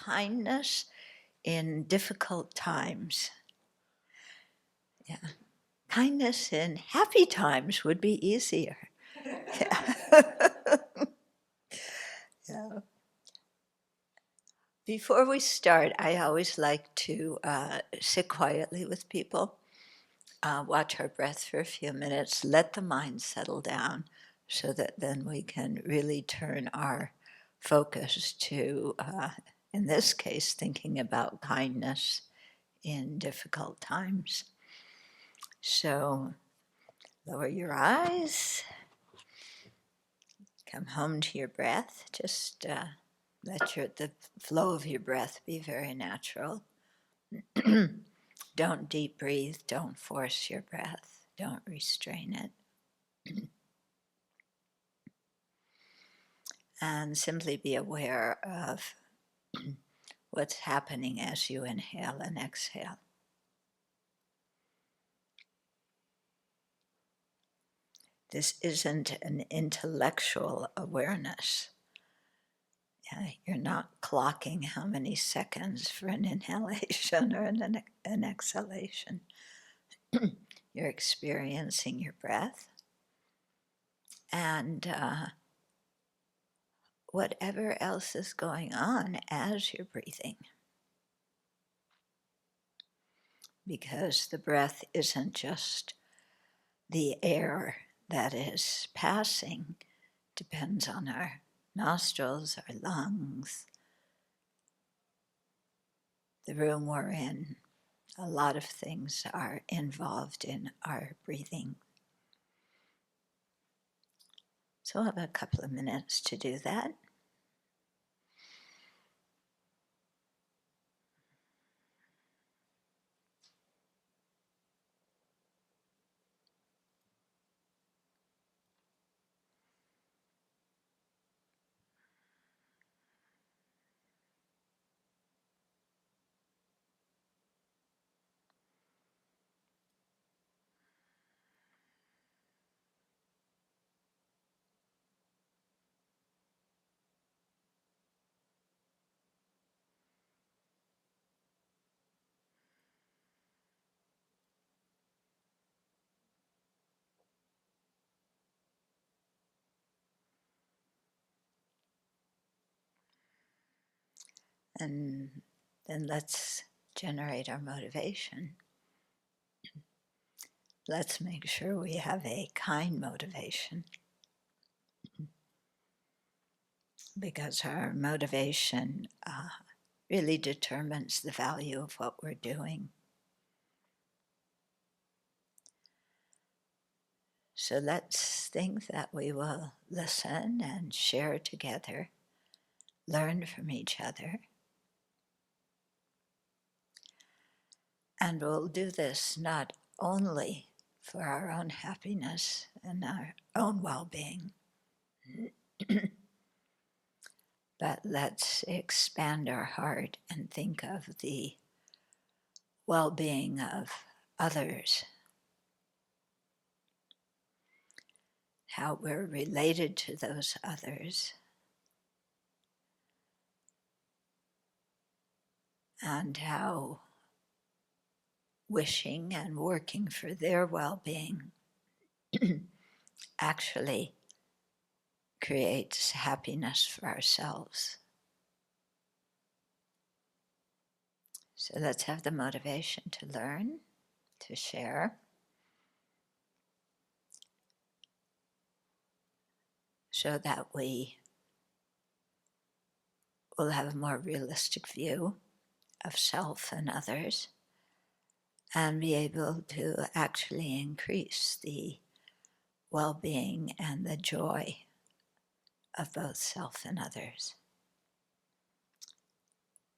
kindness in difficult times. Yeah. Kindness in happy times would be easier. Yeah. Yeah. Before we start, I always like to sit quietly with people, watch our breath for a few minutes, let the mind settle down so that then we can really turn our focus to, in this case, thinking about kindness in difficult times. So lower your eyes, come home to your breath, just let the flow of your breath be very natural. Don't deep breathe, don't force your breath, don't restrain it. And simply be aware of what's happening as you inhale and exhale. This isn't an intellectual awareness. You're not clocking how many seconds for an inhalation or an exhalation. You're experiencing your breath and whatever else is going on as you're breathing. Because the breath isn't just the air that is passing, depends on our nostrils, our lungs, the room we're in. A lot of things are involved in our breathing. So we'll have a couple of minutes to do that. And then let's generate our motivation. Let's make sure we have a kind motivation, because our motivation really determines the value of what we're doing. So let's think that we will listen and share together, learn from each other. And we'll do this not only for our own happiness and our own well-being, but let's expand our heart and think of the well-being of others, how we're related to those others, and how wishing and working for their well-being actually creates happiness for ourselves. So let's have the motivation to learn, to share, so that we will have a more realistic view of self and others, and be able to actually increase the well-being and the joy of both self and others.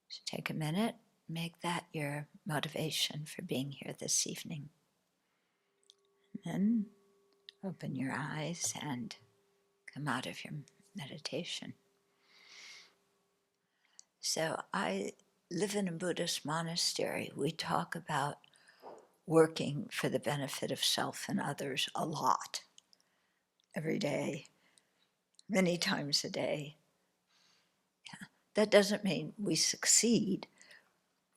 So take a minute, make that your motivation for being here this evening. And then open your eyes and come out of your meditation. So I live in a Buddhist monastery. We talk about working for the benefit of self and others a lot, every day, many times a day. Yeah. That doesn't mean we succeed,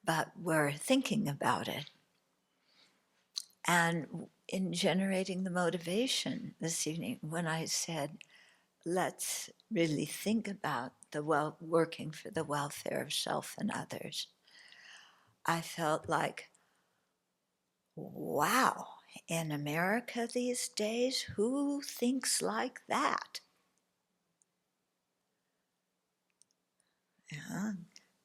but we're thinking about it. And in generating the motivation this evening, when I said, let's really think about working for the welfare of self and others, I felt like, wow, in America these days, who thinks like that? Yeah,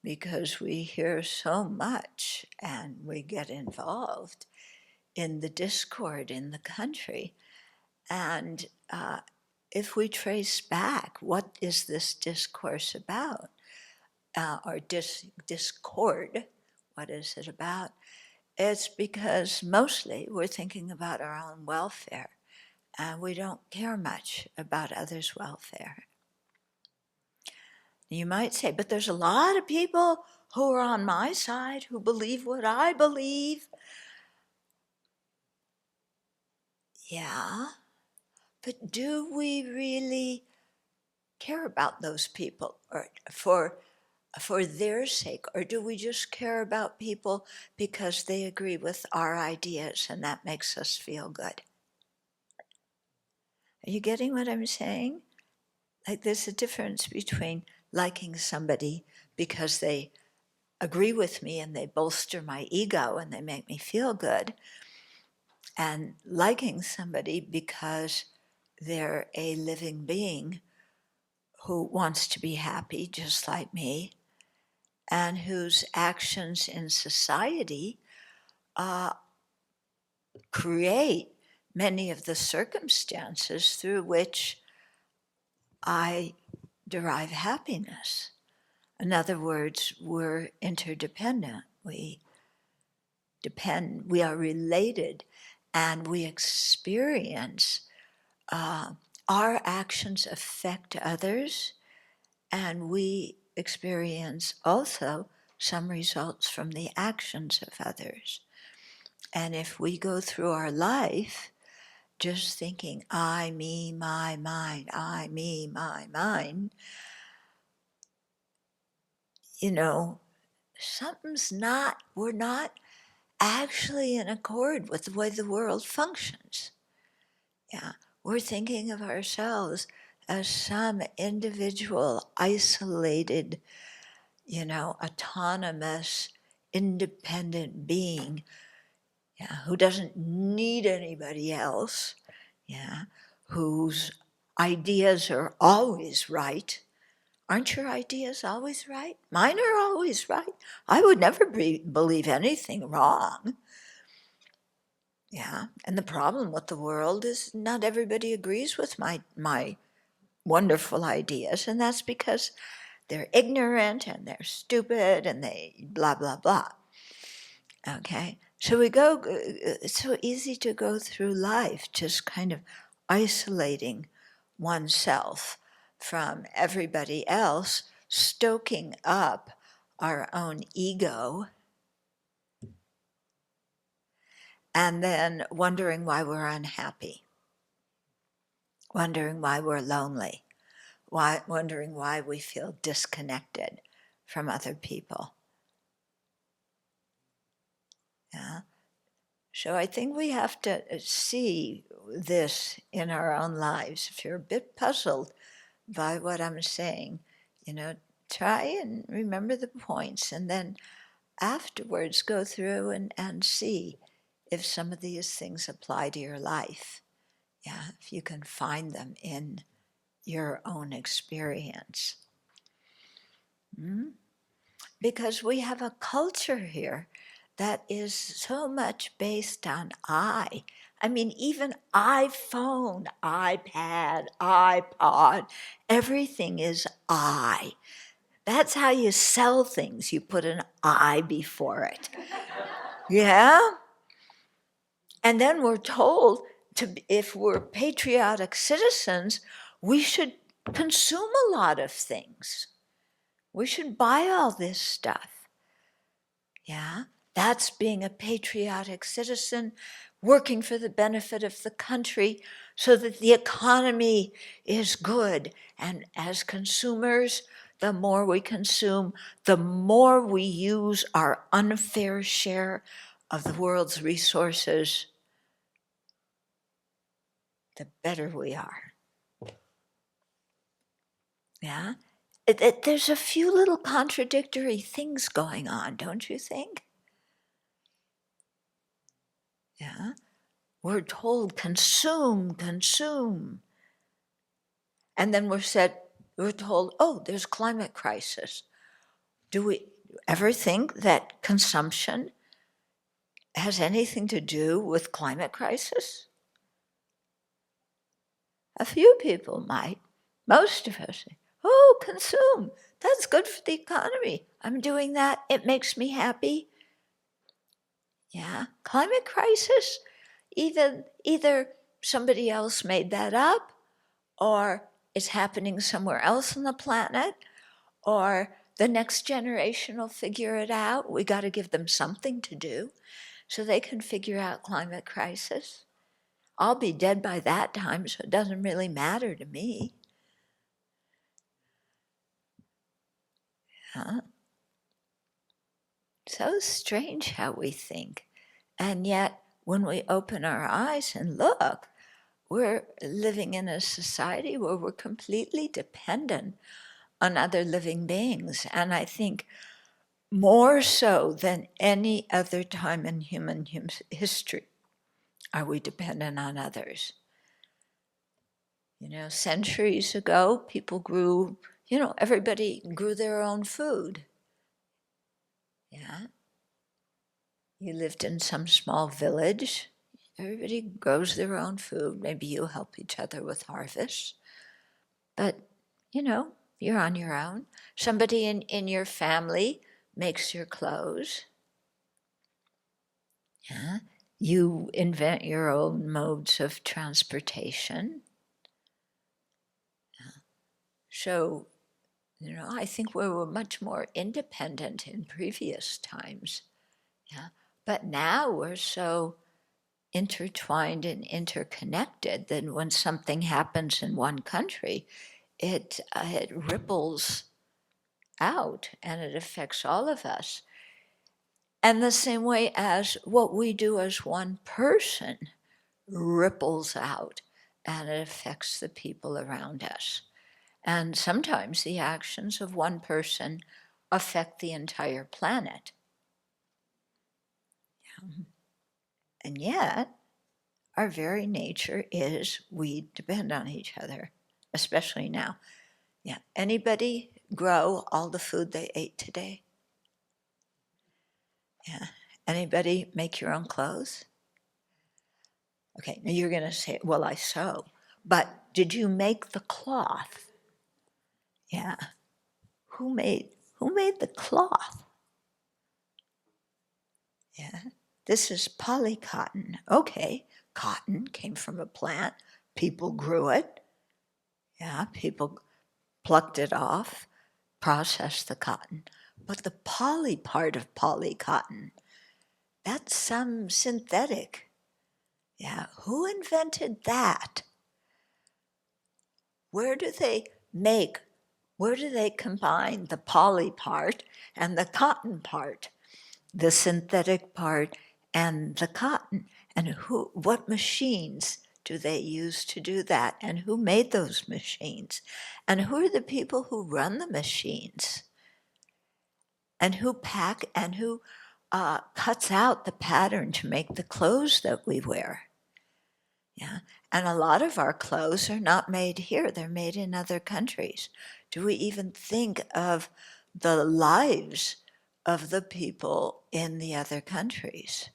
because we hear so much and we get involved in the discord in the country. And if we trace back, what is this discourse about? Or discord, what is it about? It's because mostly we're thinking about our own welfare and we don't care much about others' welfare. You might say, but there's a lot of people who are on my side who believe what I believe. Yeah, but do we really care about those people or for their sake, or do we just care about people because they agree with our ideas and that makes us feel good? Are you getting what I'm saying? Like there's a difference between liking somebody because they agree with me and they bolster my ego and they make me feel good, and liking somebody because they're a living being who wants to be happy just like me and whose actions in society uh, create many of the circumstances through which I derive happiness. In other words, we're interdependent. We are related, and we experience our actions affect others, and we experience also some results from the actions of others. And if we go through our life just thinking, I, me, my, mine, I, me, my, mine, we're not actually in accord with the way the world functions. Yeah, we're thinking of ourselves as some individual, isolated, autonomous, independent being, yeah, who doesn't need anybody else, yeah, whose ideas are always right. Aren't your ideas always right? Mine are always right. I would never believe anything wrong. Yeah, and the problem with the world is not everybody agrees with my wonderful ideas, and that's because they're ignorant and they're stupid and they blah, blah, blah. Okay, so it's so easy to go through life just kind of isolating oneself from everybody else, stoking up our own ego, and then wondering why we're unhappy, wondering why we're lonely, wondering why we feel disconnected from other people. Yeah. So I think we have to see this in our own lives. If you're a bit puzzled by what I'm saying, try and remember the points, and then afterwards go through and see if some of these things apply to your life. Yeah, if you can find them in your own experience. Because we have a culture here that is so much based on I. I mean, even iPhone, iPad, iPod, everything is I. That's how you sell things. You put an I before it. Yeah? And then we're told if we're patriotic citizens, we should consume a lot of things. We should buy all this stuff. Yeah, that's being a patriotic citizen, working for the benefit of the country so that the economy is good. And as consumers, the more we consume, the more we use our unfair share of the world's resources, the better we are. Yeah? There's a few little contradictory things going on, don't you think? Yeah? We're told consume, consume. And then we're told, oh, there's climate crisis. Do we ever think that consumption has anything to do with climate crisis? A few people might. Most of us say, oh, consume. That's good for the economy. I'm doing that. It makes me happy. Yeah, climate crisis, either somebody else made that up, or it's happening somewhere else on the planet, or the next generation will figure it out. We got to give them something to do so they can figure out climate crisis. I'll be dead by that time, so it doesn't really matter to me. Huh? So strange how we think. And yet, when we open our eyes and look, we're living in a society where we're completely dependent on other living beings. And I think more so than any other time in human history are we dependent on others. Centuries ago, people grew, everybody grew their own food. Yeah. You lived in some small village. Everybody grows their own food. Maybe you help each other with harvest. But, you're on your own. Somebody in your family makes your clothes. Yeah. You invent your own modes of transportation. Yeah. So, I think we were much more independent in previous times. Yeah. But now we're so intertwined and interconnected that when something happens in one country, it ripples out and it affects all of us. And the same way as what we do as one person ripples out and it affects the people around us. And sometimes the actions of one person affect the entire planet. And yet, our very nature is we depend on each other, especially now. Yeah. Anybody grow all the food they ate today? Yeah. Anybody make your own clothes? Okay, now you're going to say, well, I sew. But did you make the cloth? Yeah. Who made the cloth? Yeah. This is polycotton. Okay. Cotton came from a plant. People grew it. Yeah. People plucked it off, processed the cotton. But the poly part of polycotton, that's some synthetic. Yeah. Who invented that? Where do they combine the poly part and the cotton part, the synthetic part and the cotton? And what machines do they use to do that? And who made those machines? And who are the people who run the machines? And who pack and who cuts out the pattern to make the clothes that we wear? Yeah. And a lot of our clothes are not made here, they're made in other countries. Do we even think of the lives of the people in the other countries?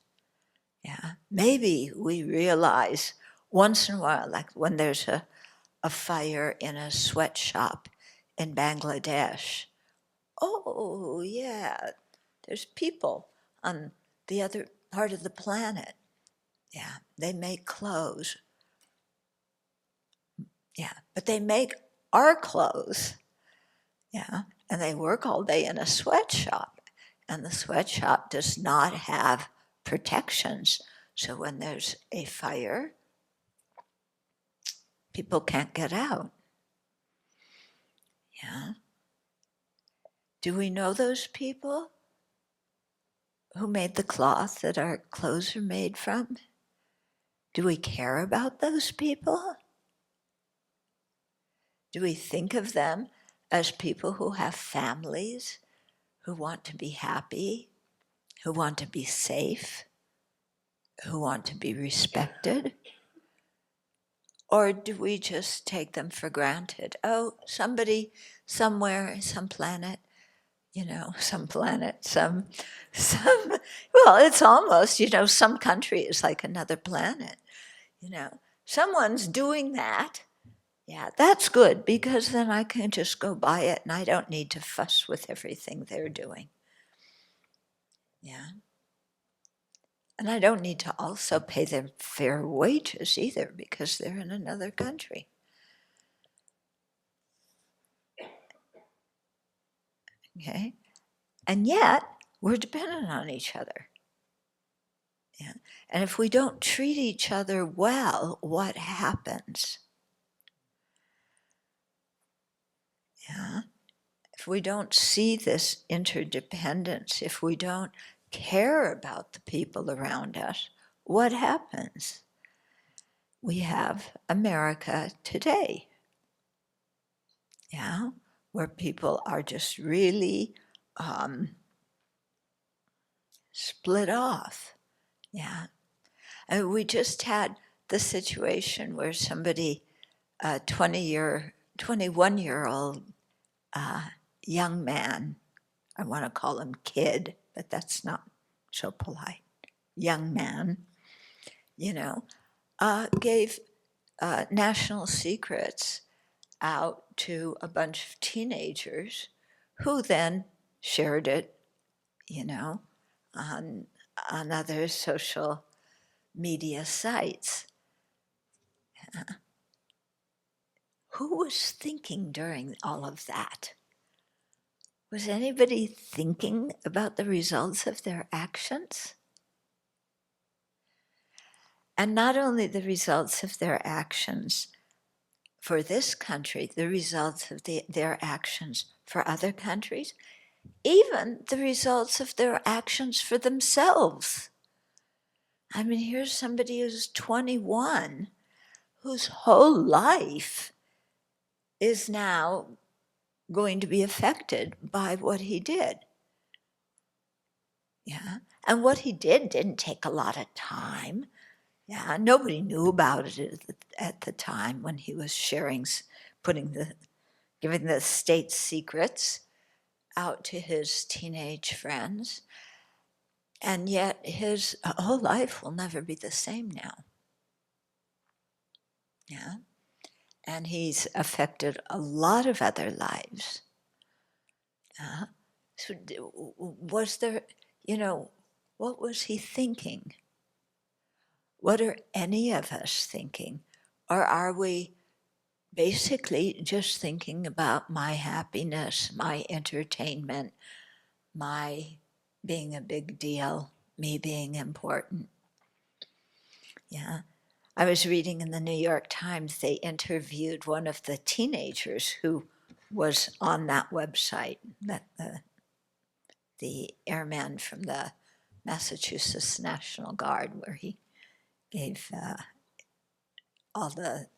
Yeah. Maybe we realize once in a while, like when there's a fire in a sweatshop in Bangladesh. Oh, yeah, there's people on the other part of the planet. Yeah, they make clothes. Yeah, but they make our clothes. Yeah, and they work all day in a sweatshop. And the sweatshop does not have protections. So when there's a fire, people can't get out. Yeah. Do we know those people who made the cloth that our clothes are made from? Do we care about those people? Do we think of them as people who have families, who want to be happy, who want to be safe, who want to be respected? Or do we just take them for granted? Oh, somebody, somewhere, some planet, some planet, well, it's almost, some country is like another planet, someone's doing that. Yeah, that's good, because then I can just go by it and I don't need to fuss with everything they're doing. Yeah. And I don't need to also pay them fair wages either, because they're in another country. Okay? And yet, we're dependent on each other. Yeah. And if we don't treat each other well, what happens? Yeah. If we don't see this interdependence, if we don't care about the people around us, what happens? We have America today. Yeah. Where people are just really split off. Yeah. And we just had the situation where somebody, a 21-year-old young man, I want to call him kid, but that's not so polite, young man, gave national secrets out to a bunch of teenagers who then shared it, on other social media sites. Who was thinking during all of that? Was anybody thinking about the results of their actions? And not only the results of their actions for this country, the results of their actions for other countries, even the results of their actions for themselves. I mean, here's somebody who's 21, whose whole life is now going to be affected by what he did. Yeah. And what he did didn't take a lot of time. Yeah. Nobody knew about it at the time when he was giving the state secrets out to his teenage friends. And yet his whole life will never be the same now. Yeah. And he's affected a lot of other lives. So was there, what was he thinking? What are any of us thinking? Or are we basically just thinking about my happiness, my entertainment, my being a big deal, me being important? Yeah. I was reading in the New York Times, they interviewed one of the teenagers who was on that website, that the airman from the Massachusetts National Guard, where he gave all the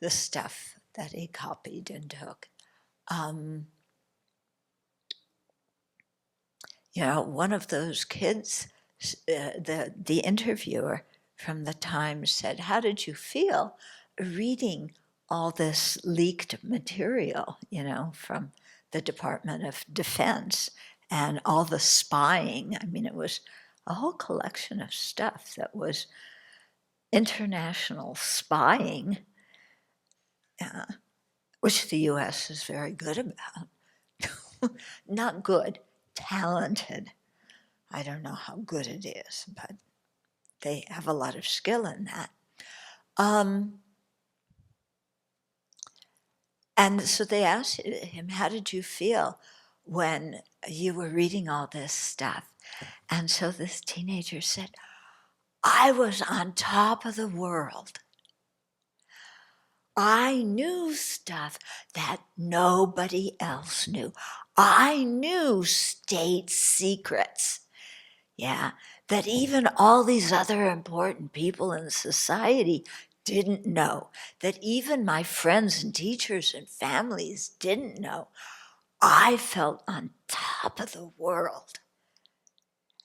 stuff that he copied and took. One of those kids, the interviewer from the Times said, "How did you feel reading all this leaked material, from the Department of Defense and all the spying?" I mean, it was a whole collection of stuff that was international spying, which the US is very good about. Not good, talented. I don't know how good it is, but they have a lot of skill in that. And so they asked him, "How did you feel when you were reading all this stuff?" And so this teenager said, "I was on top of the world. I knew stuff that nobody else knew. I knew state secrets. Yeah, that even all these other important people in society didn't know, that even my friends and teachers and families didn't know. I felt on top of the world.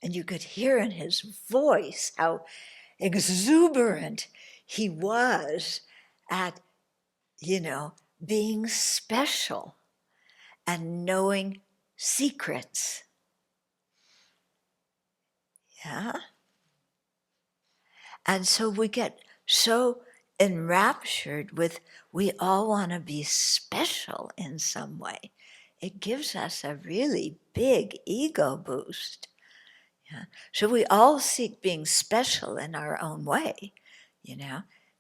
And you could hear in his voice how exuberant he was at, being special and knowing secrets. Yeah. And so we get so enraptured with, we all want to be special in some way. It gives us a really big ego boost. Yeah. So we all seek being special in our own way.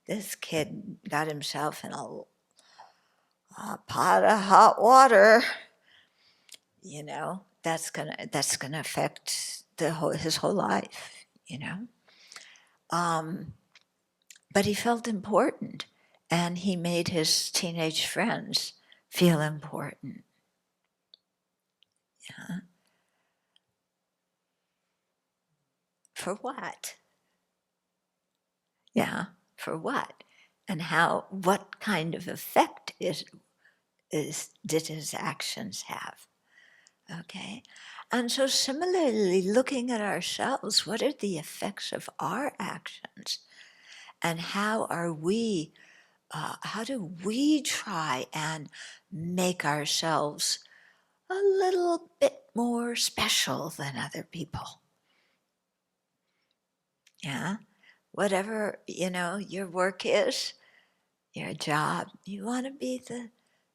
This kid got himself in a pot of hot water. That's gonna affect his whole life. Um, But he felt important, and he made his teenage friends feel important. Yeah. For what? Yeah, for what? And what kind of effect did his actions have? Okay. And so similarly, looking at ourselves, what are the effects of our actions? And how do we try and make ourselves a little bit more special than other people? Yeah. Whatever, your work is, your job, you want to be the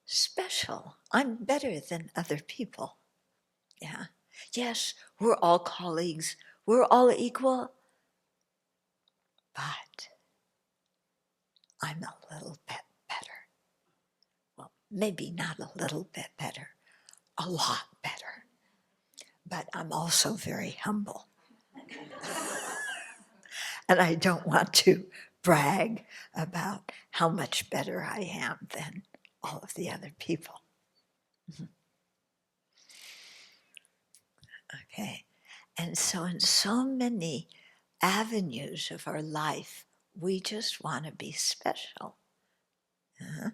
special. I'm better than other people. Yeah. Yes, we're all colleagues. We're all equal. But I'm a little bit better. Well, maybe not a little bit better, a lot better. But I'm also very humble. And I don't want to brag about how much better I am than all of the other people. Okay. And so, in so many avenues of our life, we just want to be special. Uh-huh.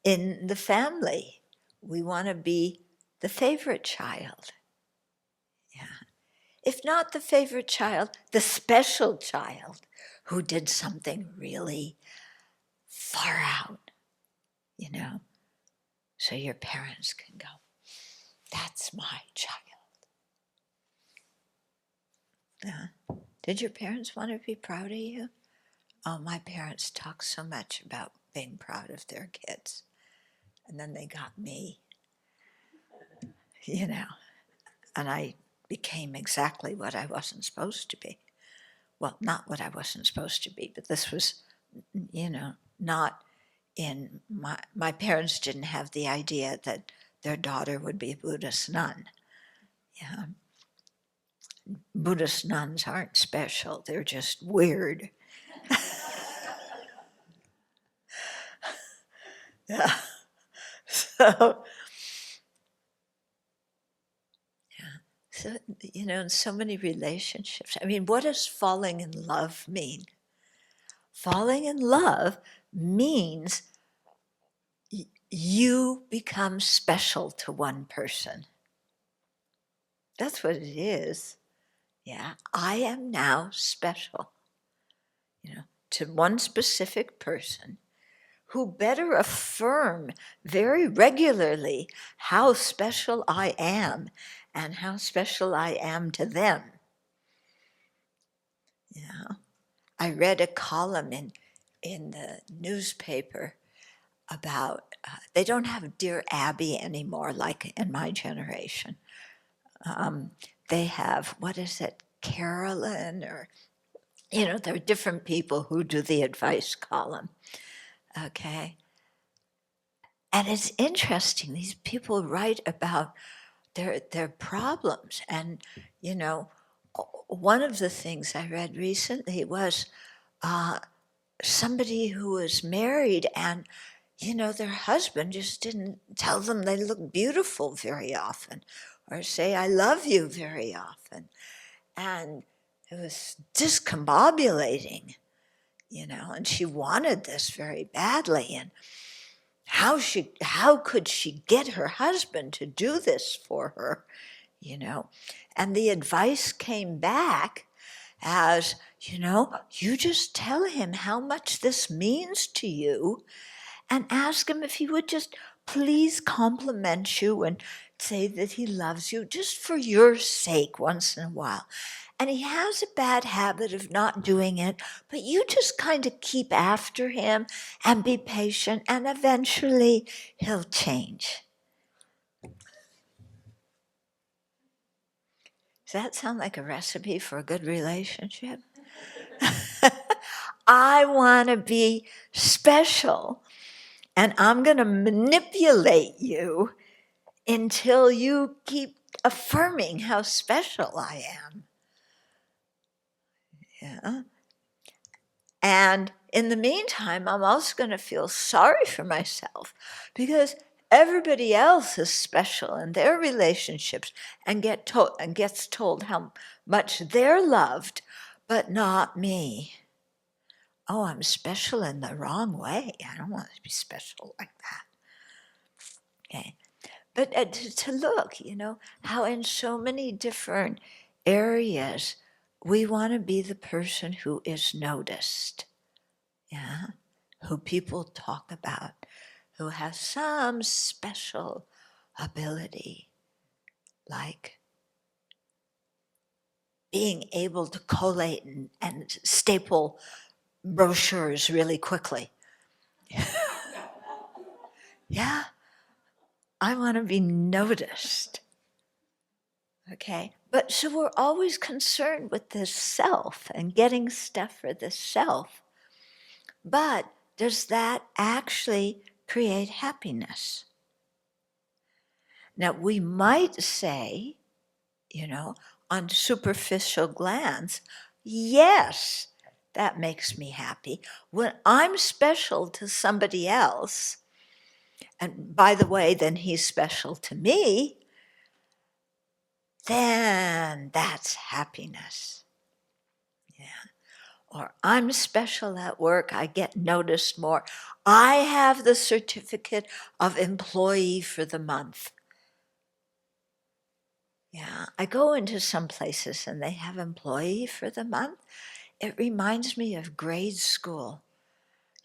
In the family, we want to be the favorite child. Yeah. If not the favorite child, the special child who did something really far out, so your parents can go, that's my child. Yeah. Did your parents want to be proud of you? Oh, my parents talked so much about being proud of their kids. And then they got me, and I became exactly what I wasn't supposed to be. Well, not what I wasn't supposed to be, but this was, not in my parents didn't have the idea that their daughter would be a Buddhist nun. Yeah. Buddhist nuns aren't special, they're just weird. Yeah. So, yeah. So, in so many relationships, I mean, what does falling in love mean? Falling in love means you become special to one person. That's what it is. Yeah, I am now special, to one specific person who better affirm very regularly how special I am and how special I am to them. Yeah. I read a column in the newspaper about, they don't have Dear Abbey anymore like in my generation. They have, what is it, Carolyn, or, there are different people who do the advice column. Okay. And it's interesting, these people write about their problems. And, one of the things I read recently was somebody who was married and, their husband just didn't tell them they look beautiful very often or say, I love you very often. And it was discombobulating, and she wanted this very badly. And how could she get her husband to do this for her, And the advice came back as, you just tell him how much this means to you and ask him if he would just please compliment you and say that he loves you just for your sake once in a while. And he has a bad habit of not doing it, but you just kind of keep after him and be patient, and eventually he'll change. Does that sound like a recipe for a good relationship? I want to be special, and I'm going to manipulate you until you keep affirming how special I am. Yeah. And in the meantime, I'm also going to feel sorry for myself because everybody else is special in their relationships and gets told how much they're loved, but not me. Oh, I'm special in the wrong way. I don't want to be special like that. Okay. But to look, how in so many different areas we want to be the person who is noticed, yeah, who people talk about, who has some special ability, like being able to collate and staple brochures really quickly. Yeah, I want to be noticed. Okay, but so we're always concerned with this self and getting stuff for the self. But does that actually create happiness? Now, we might say, on superficial glance, yes, that makes me happy. When I'm special to somebody else, and by the way, then he's special to me, then that's happiness. Yeah. Or I'm special at work, I get noticed more. I have the certificate of employee for the month. Yeah, I go into some places and they have employee for the month. It reminds me of grade school.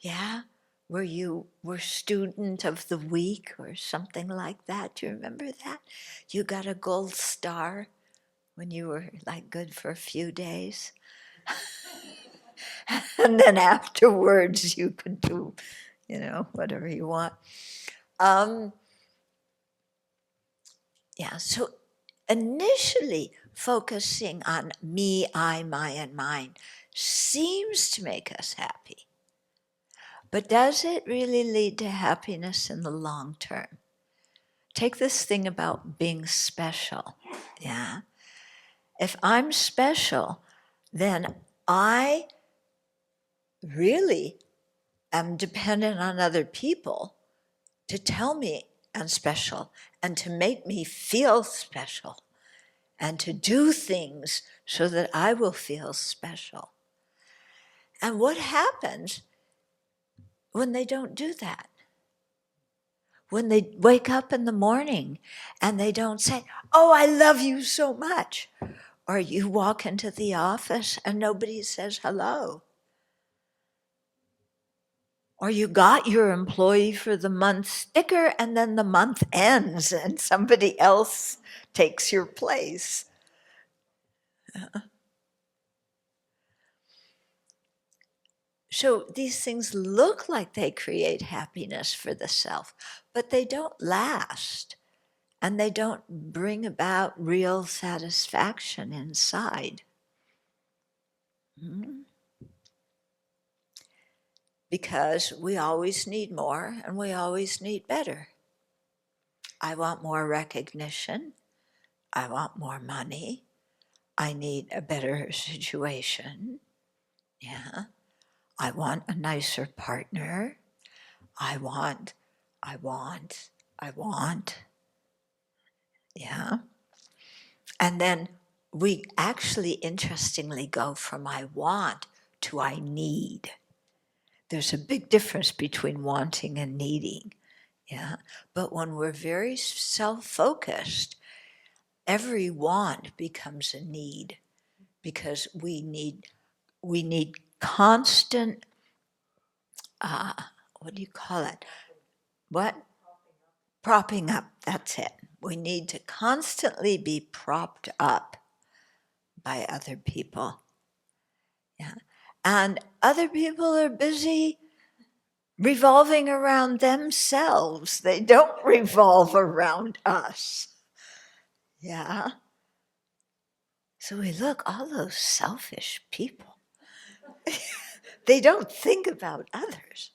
Yeah, where you were student of the week or something like that. Do you remember that? You got a gold star when you were like good for a few days. And then afterwards you could do, whatever you want. Yeah, so initially focusing on me, I, my, and mine seems to make us happy. But does it really lead to happiness in the long term? Take this thing about being special, yeah? If I'm special, then I really am dependent on other people to tell me I'm special and to make me feel special and to do things so that I will feel special. And what happens when they don't do that? When they wake up in the morning and they don't say, oh, I love you so much. Or you walk into the office and nobody says hello. Or you got your employee for the month sticker and then the month ends and somebody else takes your place. So these things look like they create happiness for the self, but they don't last. And they don't bring about real satisfaction inside. Because we always need more and we always need better. I want more recognition. I want more money. I need a better situation. Yeah. I want a nicer partner. I want. Yeah. And then we actually, interestingly, go from I want to I need. There's a big difference between wanting and needing. Yeah. But when we're very self-focused, every want becomes a need, because we need constant, what do you call it? What? Propping up, that's it. We need to constantly be propped up by other people. Yeah. And other people are busy revolving around themselves. They don't revolve around us. Yeah. So we look, all those selfish people, they don't think about others.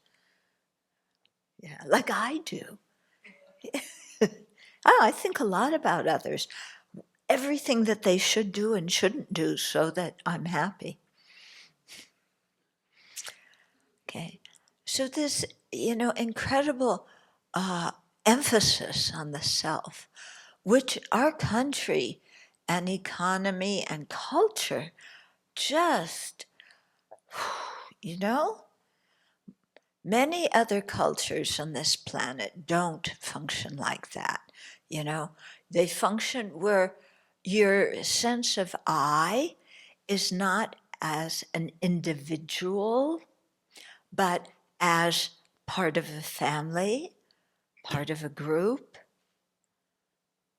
Yeah, like I do. I think a lot about others. Everything that they should do and shouldn't do so that I'm happy. Okay. So this, incredible emphasis on the self, which our country and economy and culture just, many other cultures on this planet don't function like that. They function where your sense of I is not as an individual, but as part of a family, part of a group,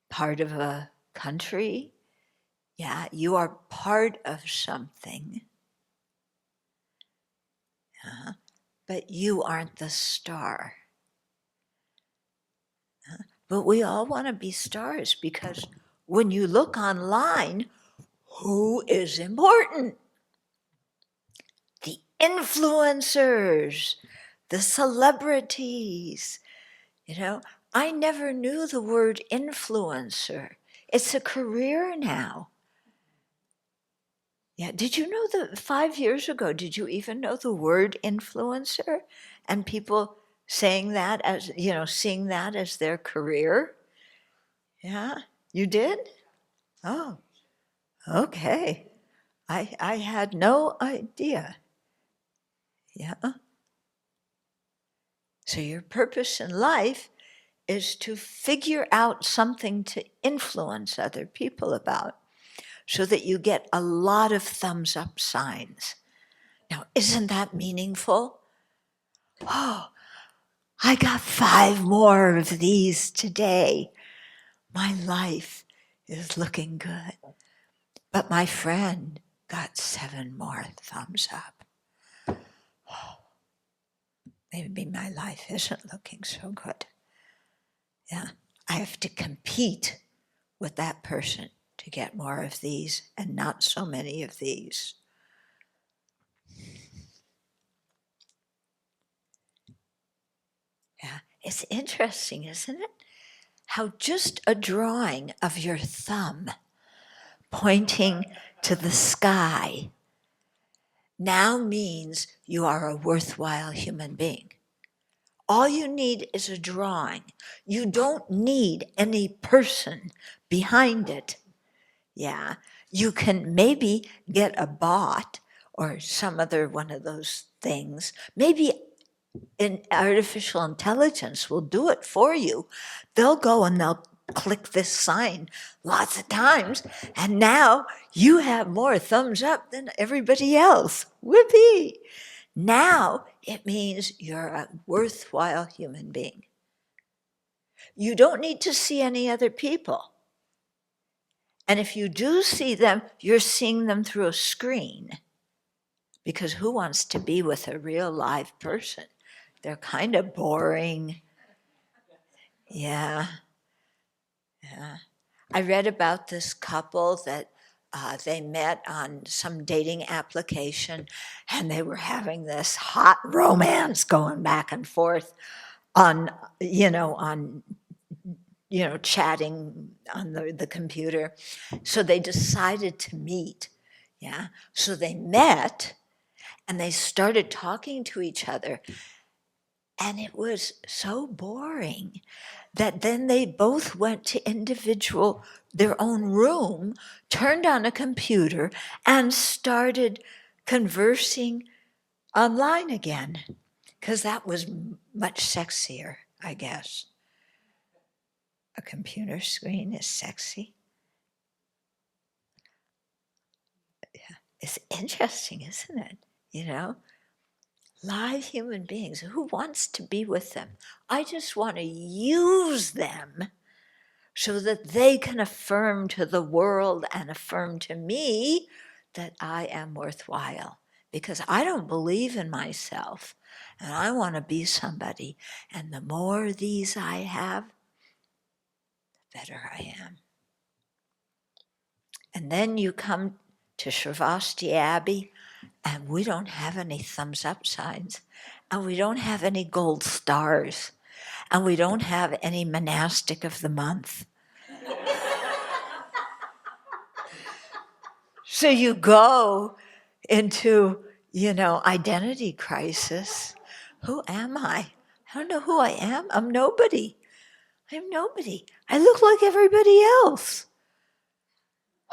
part of a country. Yeah, you are part of something. But you aren't the star. But we all want to be stars, because when you look online, who is important? The influencers, the celebrities. I never knew the word influencer. It's a career now. Yeah, did you know that 5 years ago, did you even know the word influencer? And people saying that as, seeing that as their career? Yeah, you did? Oh, okay. I had no idea. Yeah. So your purpose in life is to figure out something to influence other people about, so that you get a lot of thumbs up signs. Now, isn't that meaningful? Oh, I got 5 more of these today. My life is looking good. But my friend got 7 more thumbs up. Maybe my life isn't looking so good. Yeah, I have to compete with that person to get more of these and not so many of these. Yeah, it's interesting, isn't it? How just a drawing of your thumb pointing to the sky now means you are a worthwhile human being. All you need is a drawing. You don't need any person behind it. Yeah, you can maybe get a bot or some other one of those things. Maybe artificial intelligence will do it for you. They'll go and they'll click this sign lots of times, and now you have more thumbs up than everybody else. Whoopee! Now it means you're a worthwhile human being. You don't need to see any other people. And if you do see them, you're seeing them through a screen. Because who wants to be with a real live person? They're kind of boring. Yeah. I read about this couple that they met on some dating application, and they were having this hot romance going back and forth on chatting on the computer. So they decided to meet. Yeah. So they met, And they started talking to each other. And it was so boring that then they both went to their own room, turned on a computer, and started conversing online again, because that was much sexier, I guess. A computer screen is sexy. Yeah. It's interesting, isn't it? You know, live human beings. Who wants to be with them? I just want to use them so that they can affirm to the world and affirm to me that I am worthwhile. Because I don't believe in myself, and I want to be somebody. And the more of these I have, the better I am. And then you come to Sravasti Abbey, and we don't have any thumbs up signs, and we don't have any gold stars, and we don't have any monastic of the month. So you go into, identity crisis. Who am I? I don't know who I am. I'm nobody. I'm nobody. I look like everybody else.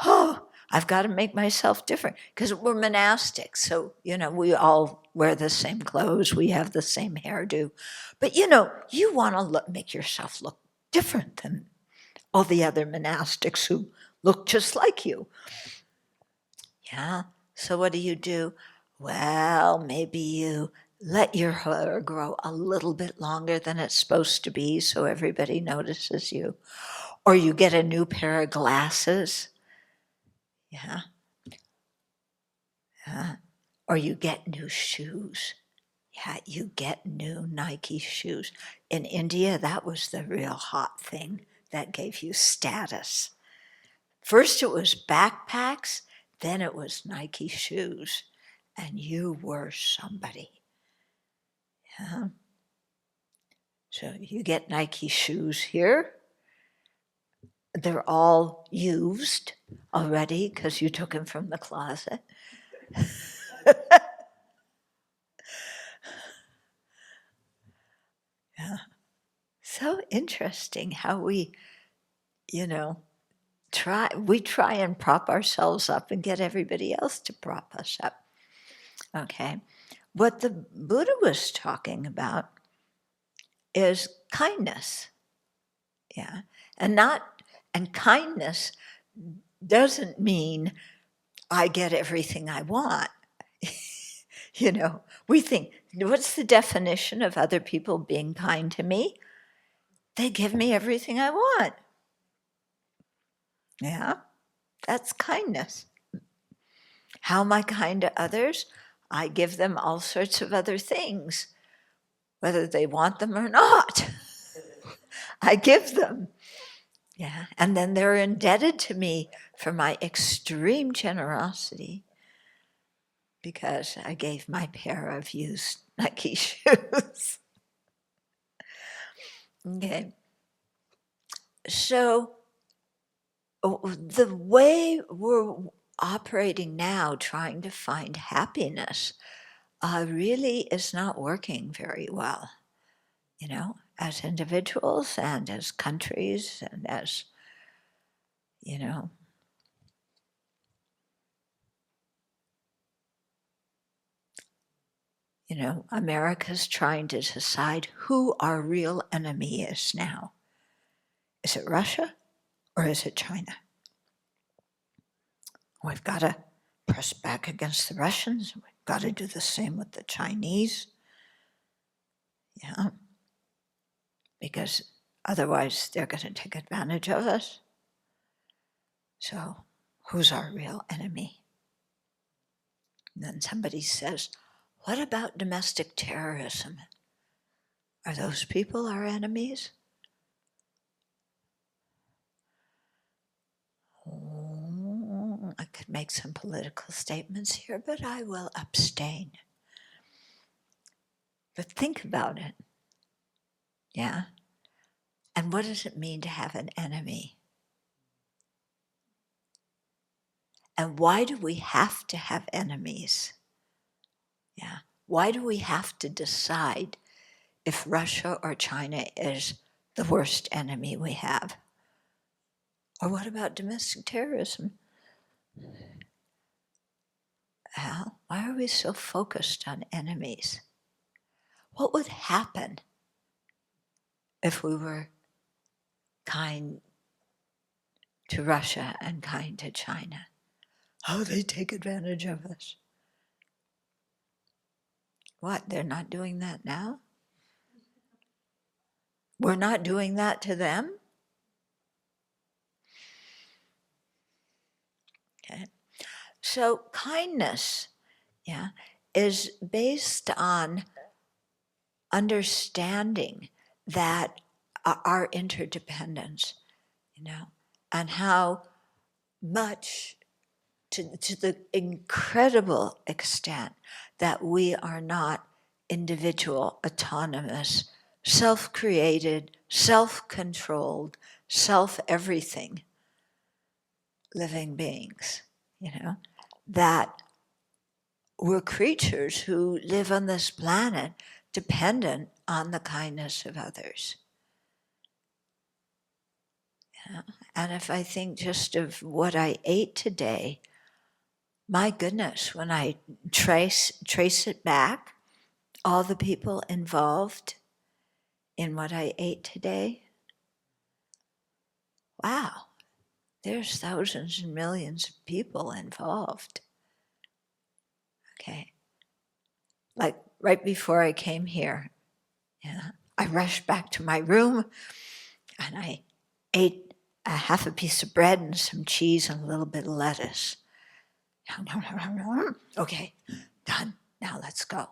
Oh, I've got to make myself different because we're monastics. So, we all wear the same clothes. We have the same hairdo. But, you want to make yourself look different than all the other monastics who look just like you. Yeah. So what do? Well, maybe you let your hair grow a little bit longer than it's supposed to be so everybody notices you. Or you get a new pair of glasses. Yeah. Yeah. Or you get new shoes. Yeah, you get new Nike shoes. In India, that was the real hot thing that gave you status. First it was backpacks, then it was Nike shoes, and you were somebody. Yeah. So you get Nike shoes here. They're all used already because you took them from the closet. Yeah. So interesting how we, try and prop ourselves up and get everybody else to prop us up. Okay. What the Buddha was talking about is kindness. Yeah. And kindness doesn't mean I get everything I want. We think, what's the definition of other people being kind to me? They give me everything I want. Yeah, that's kindness. How am I kind to others? I give them all sorts of other things, whether they want them or not. I give them. Yeah, and then they're indebted to me for my extreme generosity because I gave my pair of used Nike shoes. Okay. So the way we're operating now, trying to find happiness, really is not working very well, as individuals and as countries and as, you know, America's trying to decide who our real enemy is now. Is it Russia or is it China? We've got to press back against the Russians. We've got to do the same with the Chinese. Yeah. Because otherwise they're going to take advantage of us. So who's our real enemy? And then somebody says, what about domestic terrorism? Are those people our enemies? Oh, I could make some political statements here, but I will abstain. But think about it. Yeah? And what does it mean to have an enemy? And why do we have to have enemies? Why do we have to decide if Russia or China is the worst enemy we have? Or what about domestic terrorism? Why are we so focused on enemies? What would happen if we were kind to Russia and kind to China? Oh, they take advantage of us. What, they're not doing that now? We're not doing that to them? Okay. So kindness, is based on understanding that our interdependence, and how much, to the incredible extent that we are not individual, autonomous, self-created, self-controlled, self-everything living beings, that we're creatures who live on this planet dependent on the kindness of others. And if I think just of what I ate today, my goodness, when I trace it back, all the people involved in what I ate today, wow, there's thousands and millions of people involved. Okay. Like right before I came here, I rushed back to my room and I ate a half a piece of bread and some cheese and a little bit of lettuce. Okay, done. Now let's go.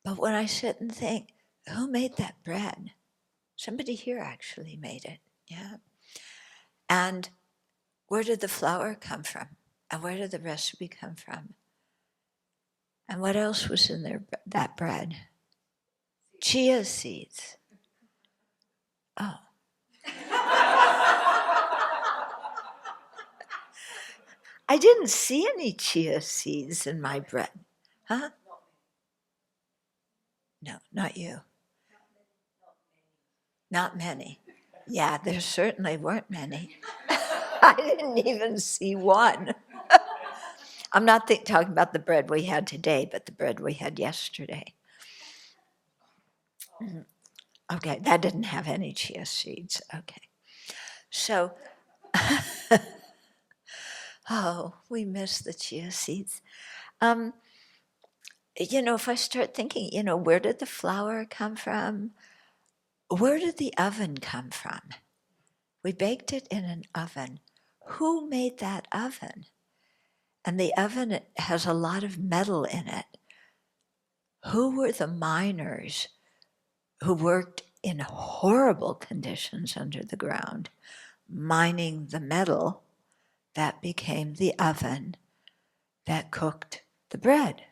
But when I sit and think, who made that bread? Somebody here actually made it, And where did the flour come from? And where did the recipe come from? And what else was in there, that bread? Chia seeds. Oh. I didn't see any chia seeds in my bread. Huh? No, not you. Not many. Yeah, there certainly weren't many. I didn't even see one. I'm not talking about the bread we had today, but the bread we had yesterday. Okay, that didn't have any chia seeds. Okay. So, oh, we miss the chia seeds. If I start thinking, where did the flour come from? Where did the oven come from? We baked it in an oven. Who made that oven? And the oven has a lot of metal in it. Who were the miners who worked in horrible conditions under the ground, mining the metal that became the oven that cooked the bread?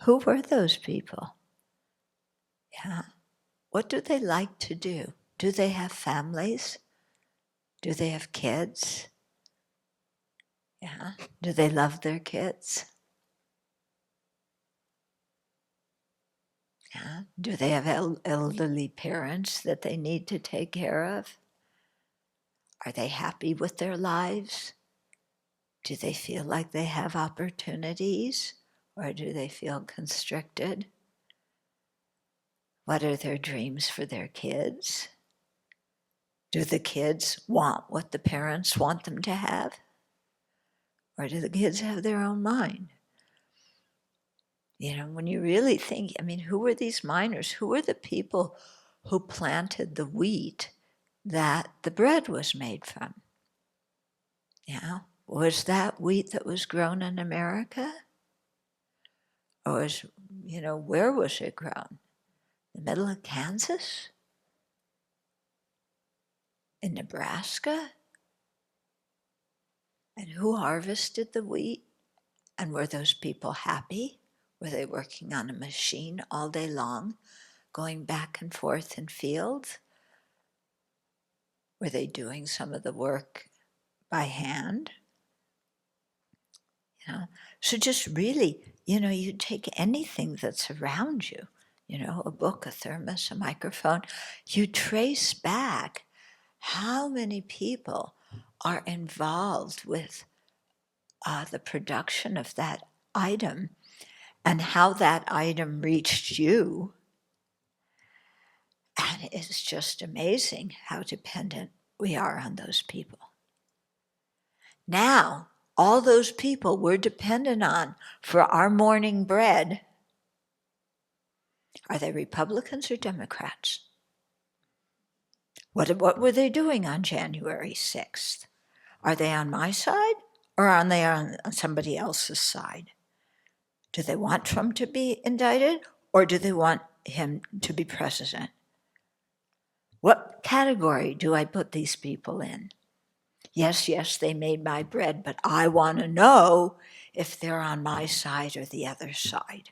Who were those people? What do they like to do? Do they have families? Do they have kids? Do they love their kids? Do they have elderly parents that they need to take care of? Are they happy with their lives? Do they feel like they have opportunities, or do they feel constricted? What are their dreams for their kids? Do the kids want what the parents want them to have? Or do the kids have their own mind? When you really think, who were these miners? Who were the people who planted the wheat that the bread was made from? Was that wheat that was grown in America? Or where was it grown? The middle of Kansas? In Nebraska? And who harvested the wheat? And were those people happy? Were they working on a machine all day long, going back and forth in fields? Were they doing some of the work by hand? Yeah. So just really, you take anything that's around you, a book, a thermos, a microphone, you trace back how many people are involved with the production of that item and how that item reached you. And it's just amazing how dependent we are on those people. Now, all those people we're dependent on for our morning bread, are they Republicans or Democrats? What were they doing on January 6th? Are they on my side or are they on somebody else's side? Do they want Trump to be indicted or do they want him to be president? What category do I put these people in? Yes, they made my bread, but I want to know if they're on my side or the other side.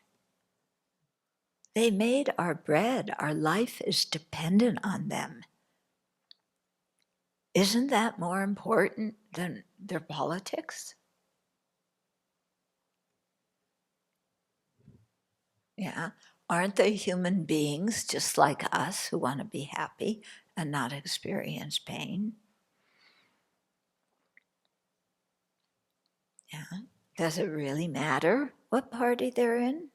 They made our bread. Our life is dependent on them. Isn't that more important than their politics? Yeah. Aren't they human beings just like us who want to be happy and not experience pain? Yeah. Does it really matter what party they're in?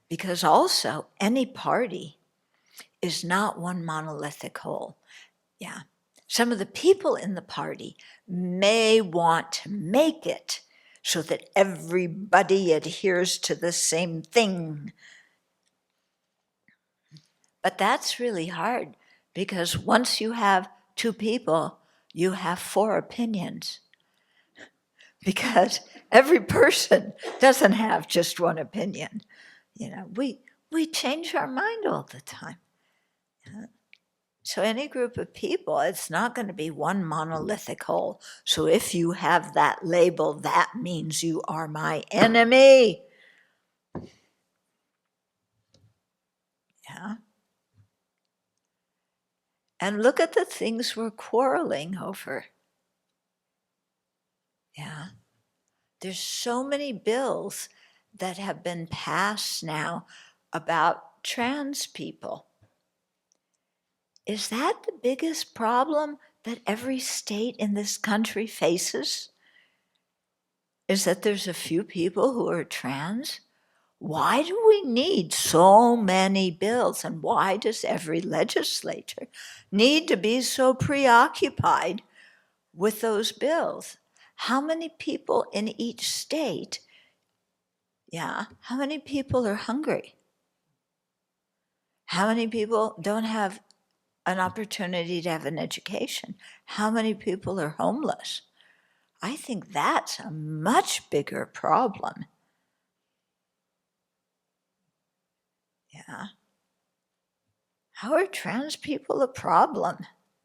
Because also, any party is not one monolithic whole. Yeah. Some of the people in the party may want to make it so that everybody adheres to the same thing. But that's really hard because once you have two people, you have four opinions. Because every person doesn't have just one opinion. We change our mind all the time. So any group of people, it's not going to be one monolithic whole. So if you have that label, that means you are my enemy. Yeah. And look at the things we're quarreling over. Yeah. There's so many bills that have been passed now about trans people. Is that the biggest problem that every state in this country faces? Is that there's a few people who are trans? Why do we need so many bills? And why does every legislature need to be so preoccupied with those bills? How many people in each state, how many people are hungry? How many people don't have an opportunity to have an education? How many people are homeless? I think that's a much bigger problem. Yeah. How are trans people a problem?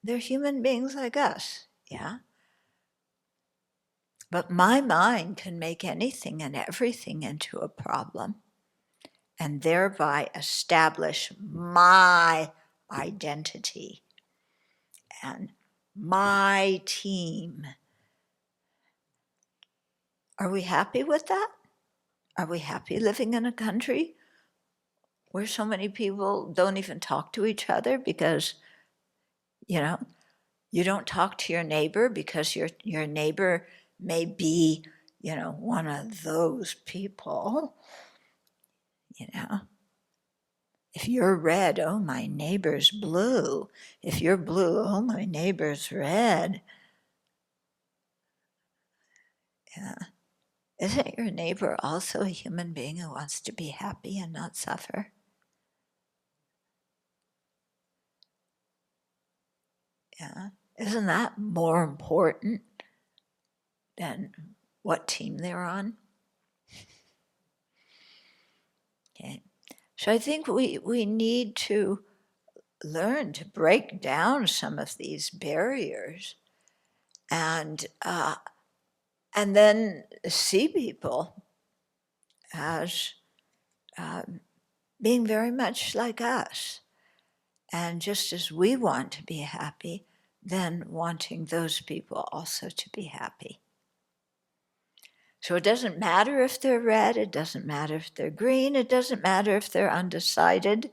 They're human beings like us, yeah? But my mind can make anything and everything into a problem and thereby establish my identity and my team. Are we happy with that? Are we happy living in a country where so many people don't even talk to each other because, you don't talk to your neighbor because your neighbor may be, one of those people, If you're red, oh, my neighbor's blue. If you're blue, oh, my neighbor's red. Yeah. Isn't your neighbor also a human being who wants to be happy and not suffer? Yeah. Isn't that more important than what team they're on? Okay. So I think we need to learn to break down some of these barriers and then see people as being very much like us. And just as we want to be happy, then wanting those people also to be happy. So it doesn't matter if they're red, it doesn't matter if they're green, it doesn't matter if they're undecided.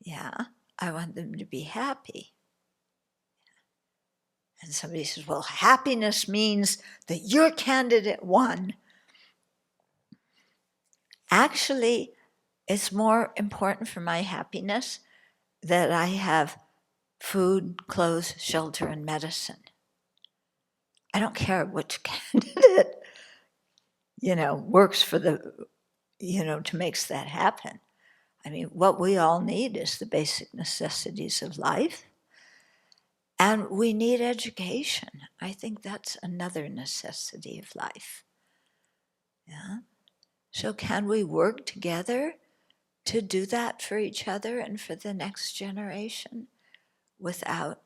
Yeah, I want them to be happy. And somebody says, well, happiness means that your candidate won. Actually, it's more important for my happiness that I have food, clothes, shelter, and medicine. I don't care which candidate, works for to makes that happen. I mean, what we all need is the basic necessities of life. And we need education. I think that's another necessity of life. Yeah. So can we work together to do that for each other and for the next generation without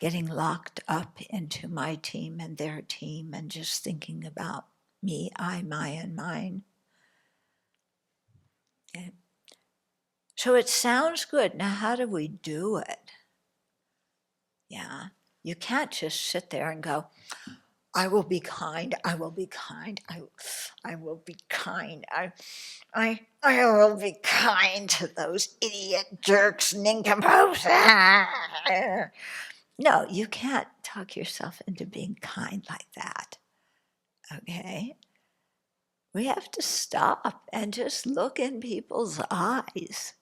getting locked up into my team and their team and just thinking about me, I, my, and mine? Okay. So it sounds good. Now, how do we do it? Yeah. You can't just sit there and go, I will be kind, I will be kind, I will be kind, I will be kind to those idiot jerks, nincompoops. No, you can't talk yourself into being kind like that, okay? We have to stop and just look in people's eyes.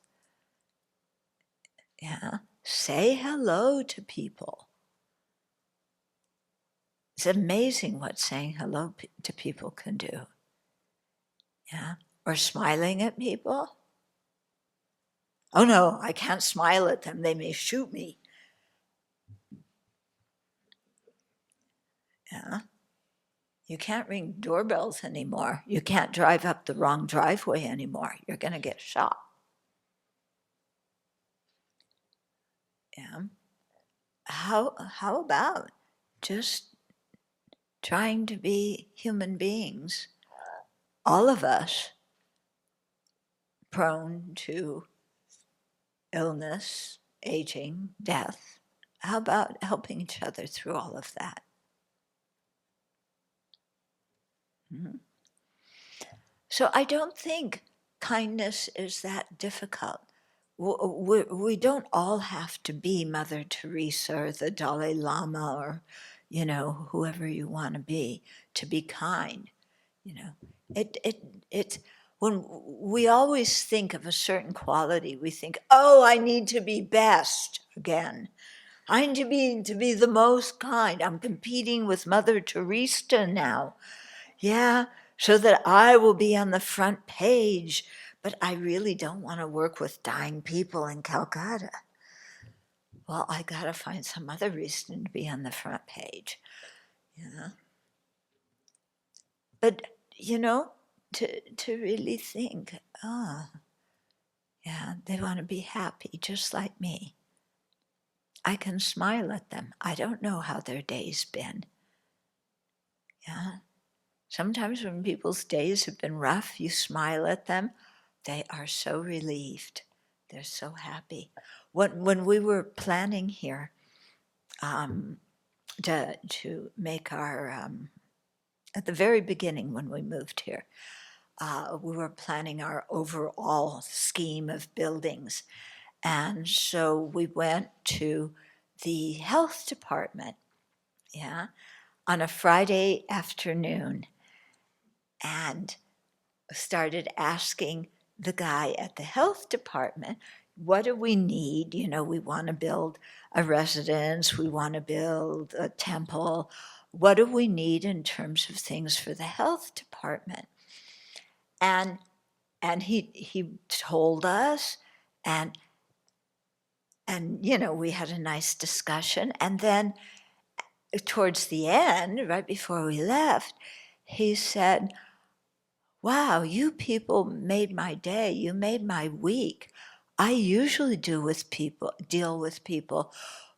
Yeah, say hello to people. It's amazing what saying hello to people can do. Yeah, or smiling at people. Oh no, I can't smile at them, they may shoot me. Yeah. You can't ring doorbells anymore. You can't drive up the wrong driveway anymore. You're going to get shot. Yeah. How about just trying to be human beings, all of us prone to illness, aging, death? How about helping each other through all of that? Mm-hmm. So I don't think kindness is that difficult. We don't all have to be Mother Teresa or the Dalai Lama or, whoever you want to be kind. It when we always think of a certain quality, we think, oh, I need to be best again. I need to be the most kind. I'm competing with Mother Teresa now. Yeah, so that I will be on the front page. But I really don't want to work with dying people in Calcutta. Well, I got to find some other reason to be on the front page. But, to really think, yeah, they want to be happy just like me. I can smile at them. I don't know how their day's been. Yeah. Sometimes when people's days have been rough, you smile at them. They are so relieved. They're so happy. When we were planning here to make our, at the very beginning when we moved here, we were planning our overall scheme of buildings. And so we went to the health department, yeah, on a Friday afternoon and started asking the guy at the health department, what do we need? We want to build a residence, we want to build a temple. What do we need in terms of things for the health department? And he told us, and we had a nice discussion. And then towards the end, right before we left, he said, wow, you people made my day. You made my week. I usually deal with people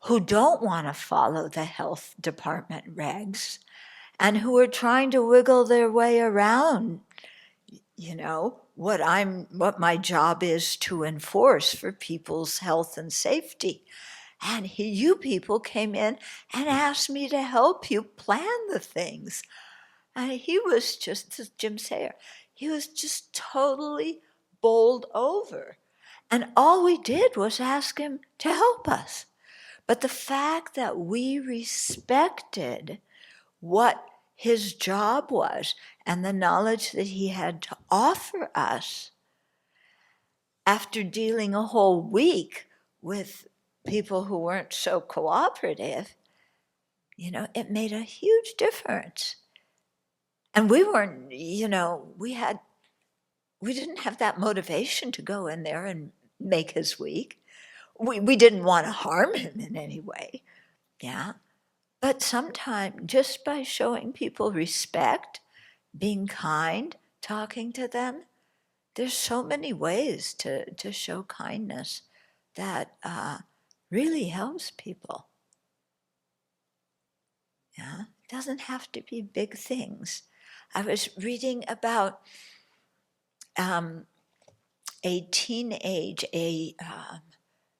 who don't want to follow the health department regs and who are trying to wiggle their way around, what my job is to enforce for people's health and safety. And you people came in and asked me to help you plan the things. And he was just, as Jim Sayer, he was just totally bowled over. And all we did was ask him to help us. But the fact that we respected what his job was and the knowledge that he had to offer us, after dealing a whole week with people who weren't so cooperative, it made a huge difference. And we weren't, we didn't have that motivation to go in there and make his week. We didn't want to harm him in any way. Yeah. But sometimes just by showing people respect, being kind, talking to them, there's so many ways to show kindness that really helps people. Yeah, it doesn't have to be big things. I was reading about a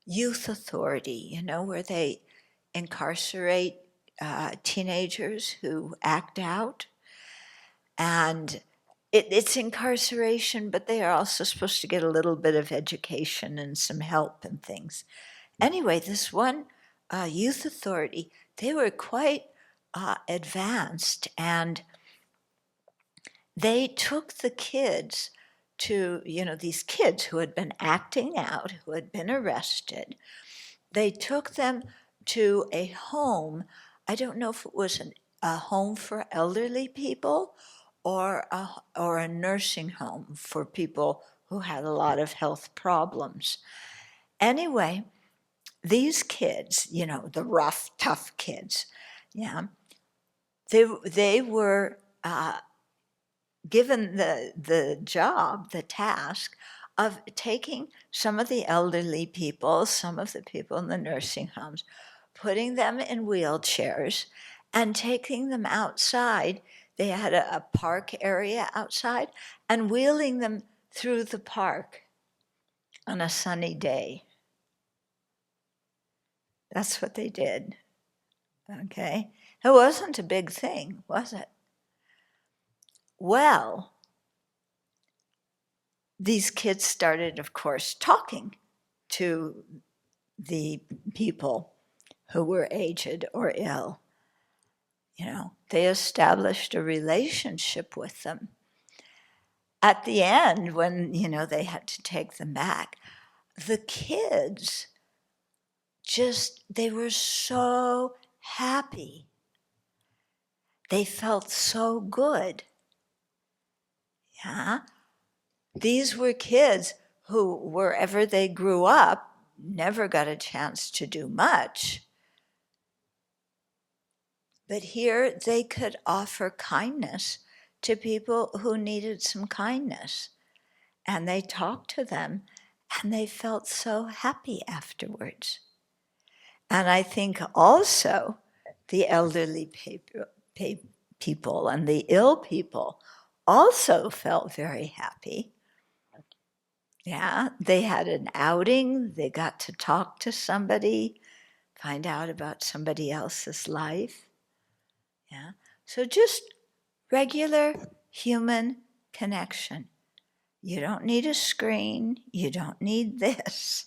youth authority, where they incarcerate teenagers who act out. And it's incarceration, but they are also supposed to get a little bit of education and some help and things. Anyway, this one youth authority, they were quite advanced, and they took the kids to, these kids who had been acting out, who had been arrested. They took them to a home. I don't know if it was a home for elderly people or a nursing home for people who had a lot of health problems. Anyway, these kids, the rough, tough kids, yeah, they were given the job, the task of taking some of the elderly people, some of the people in the nursing homes, putting them in wheelchairs and taking them outside. They had a park area outside and wheeling them through the park on a sunny day. That's what they did. Okay? It wasn't a big thing, was it? Well, these kids started, of course, talking to the people who were aged or ill. They established a relationship with them. At the end, when, they had to take them back, the kids they were so happy. They felt so good. Yeah. These were kids who, wherever they grew up, never got a chance to do much. But here they could offer kindness to people who needed some kindness. And they talked to them, and they felt so happy afterwards. And I think also the elderly people and the ill people also felt very happy. Yeah, they had an outing, they got to talk to somebody, find out about somebody else's life. Yeah, so just regular human connection. You don't need a screen, you don't need this.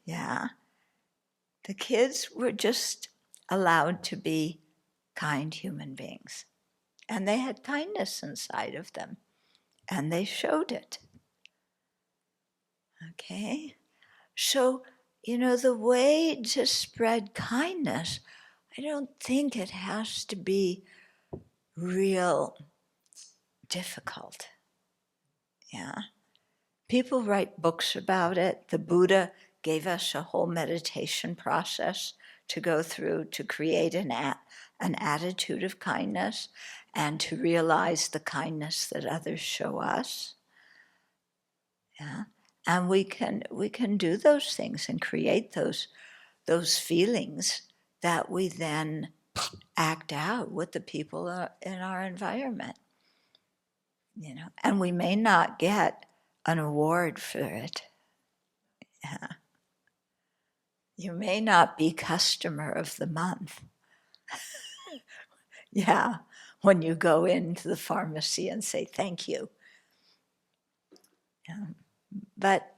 Yeah, the kids were just allowed to be kind human beings. And they had kindness inside of them, and they showed it. Okay? So, the way to spread kindness, I don't think it has to be real difficult. Yeah. People write books about it. The Buddha gave us a whole meditation process to go through to create an attitude of kindness and to realize the kindness that others show us. Yeah. And we can do those things and create those feelings that we then act out with the people in our environment. And we may not get an award for it. Yeah. You may not be customer of the month. Yeah, when you go into the pharmacy and say thank you. Yeah. But,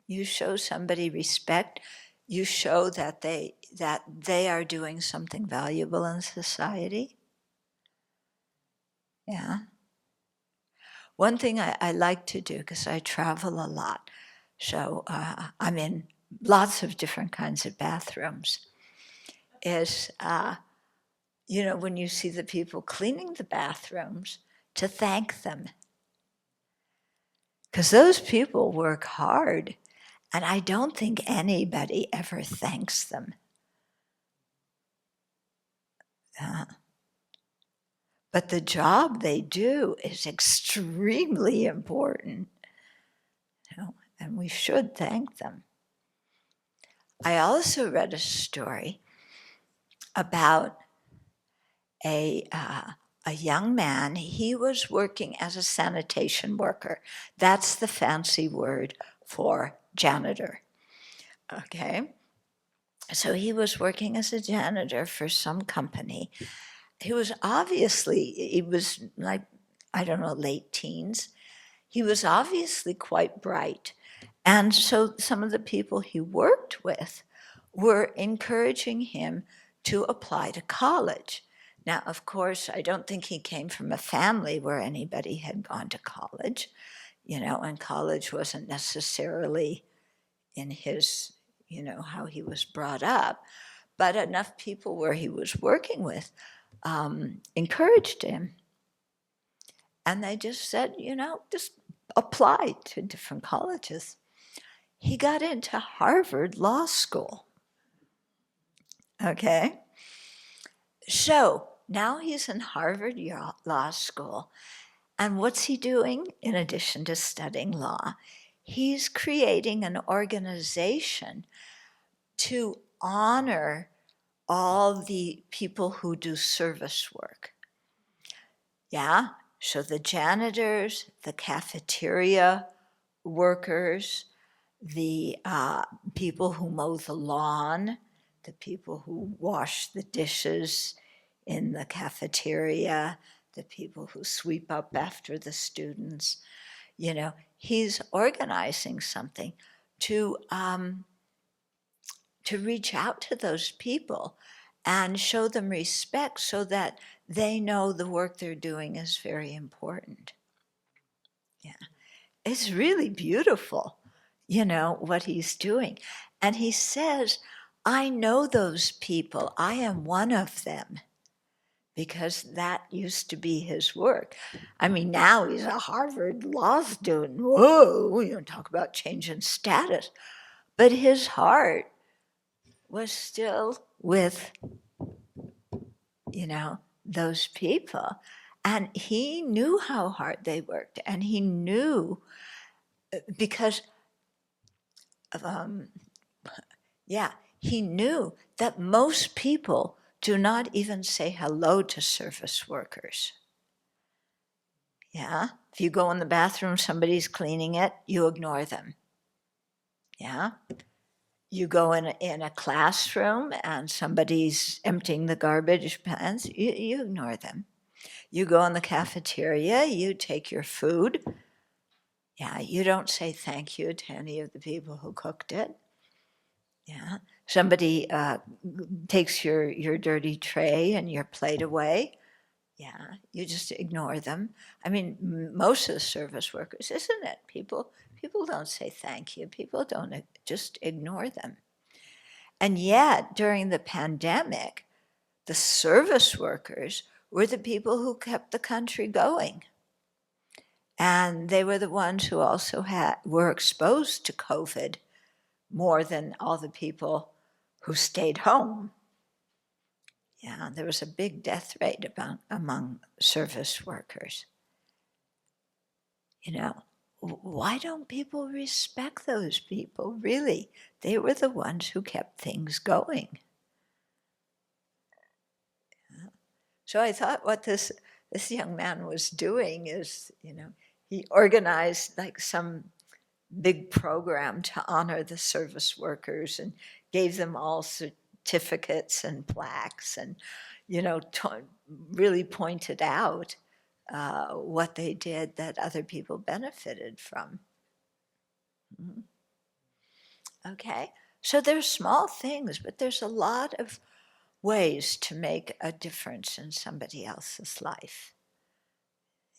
you show somebody respect, you show that they are doing something valuable in society. Yeah. One thing I like to do, because I travel a lot, so I'm in lots of different kinds of bathrooms, is, when you see the people cleaning the bathrooms, to thank them. Because those people work hard, and I don't think anybody ever thanks them. But the job they do is extremely important, and we should thank them. I also read a story about a young man. He was working as a sanitation worker. That's the fancy word for janitor. Okay? So he was working as a janitor for some company. He was like, I don't know, late teens. He was obviously quite bright. And so some of the people he worked with were encouraging him to apply to college. Now, of course, I don't think he came from a family where anybody had gone to college, and college wasn't necessarily in his, how he was brought up. But enough people where he was working with encouraged him. And they just said, just apply to different colleges. He got into Harvard Law School. Okay? So now he's in Harvard Law School. And what's he doing in addition to studying law? He's creating an organization to honor all the people who do service work. Yeah? So the janitors, the cafeteria workers, the people who mow the lawn, the people who wash the dishes in the cafeteria, the people who sweep up after the students. He's organizing something to reach out to those people and show them respect so that they know the work they're doing is very important. Yeah. It's really beautiful, what he's doing. And he says, I know those people. I am one of them, because that used to be his work. I mean, now he's a Harvard law student. Whoa, talk about changing status. But his heart was still with, those people. And he knew how hard they worked. And he knew, because he knew that most people do not even say hello to service workers. Yeah? If you go in the bathroom, somebody's cleaning it, you ignore them. Yeah? You go in a classroom and somebody's emptying the garbage cans, you ignore them. You go in the cafeteria, you take your food. Yeah, you don't say thank you to any of the people who cooked it. Yeah, somebody takes your dirty tray and your plate away. Yeah, you just ignore them. I mean, most of the service workers, isn't it? People don't say thank you. People don't, just ignore them. And yet, during the pandemic, the service workers were the people who kept the country going. And they were the ones who also were exposed to COVID more than all the people who stayed home. Yeah, there was a big death rate among service workers. Why don't people respect those people? Really, they were the ones who kept things going. So I thought what this young man was doing is, he organized like some big program to honor the service workers and gave them all certificates and plaques, and really pointed out what they did that other people benefited from. Mm-hmm. Okay, so there's small things, but there's a lot of ways to make a difference in somebody else's life.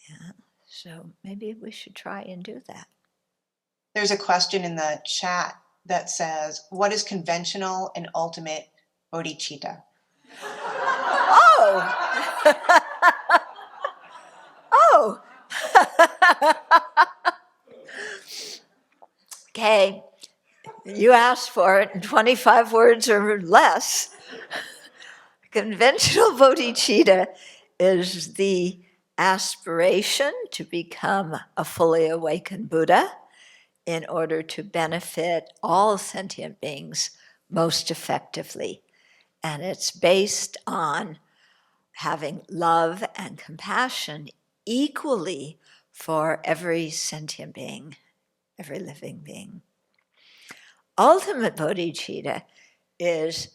Yeah, so maybe we should try and do that. There's a question in the chat that says, what is conventional and ultimate bodhicitta? Oh! Oh! Okay, you asked for it in 25 words or less. Conventional bodhicitta is the aspiration to become a fully awakened Buddha in order to benefit all sentient beings most effectively. And it's based on having love and compassion equally for every sentient being, every living being. Ultimate bodhicitta it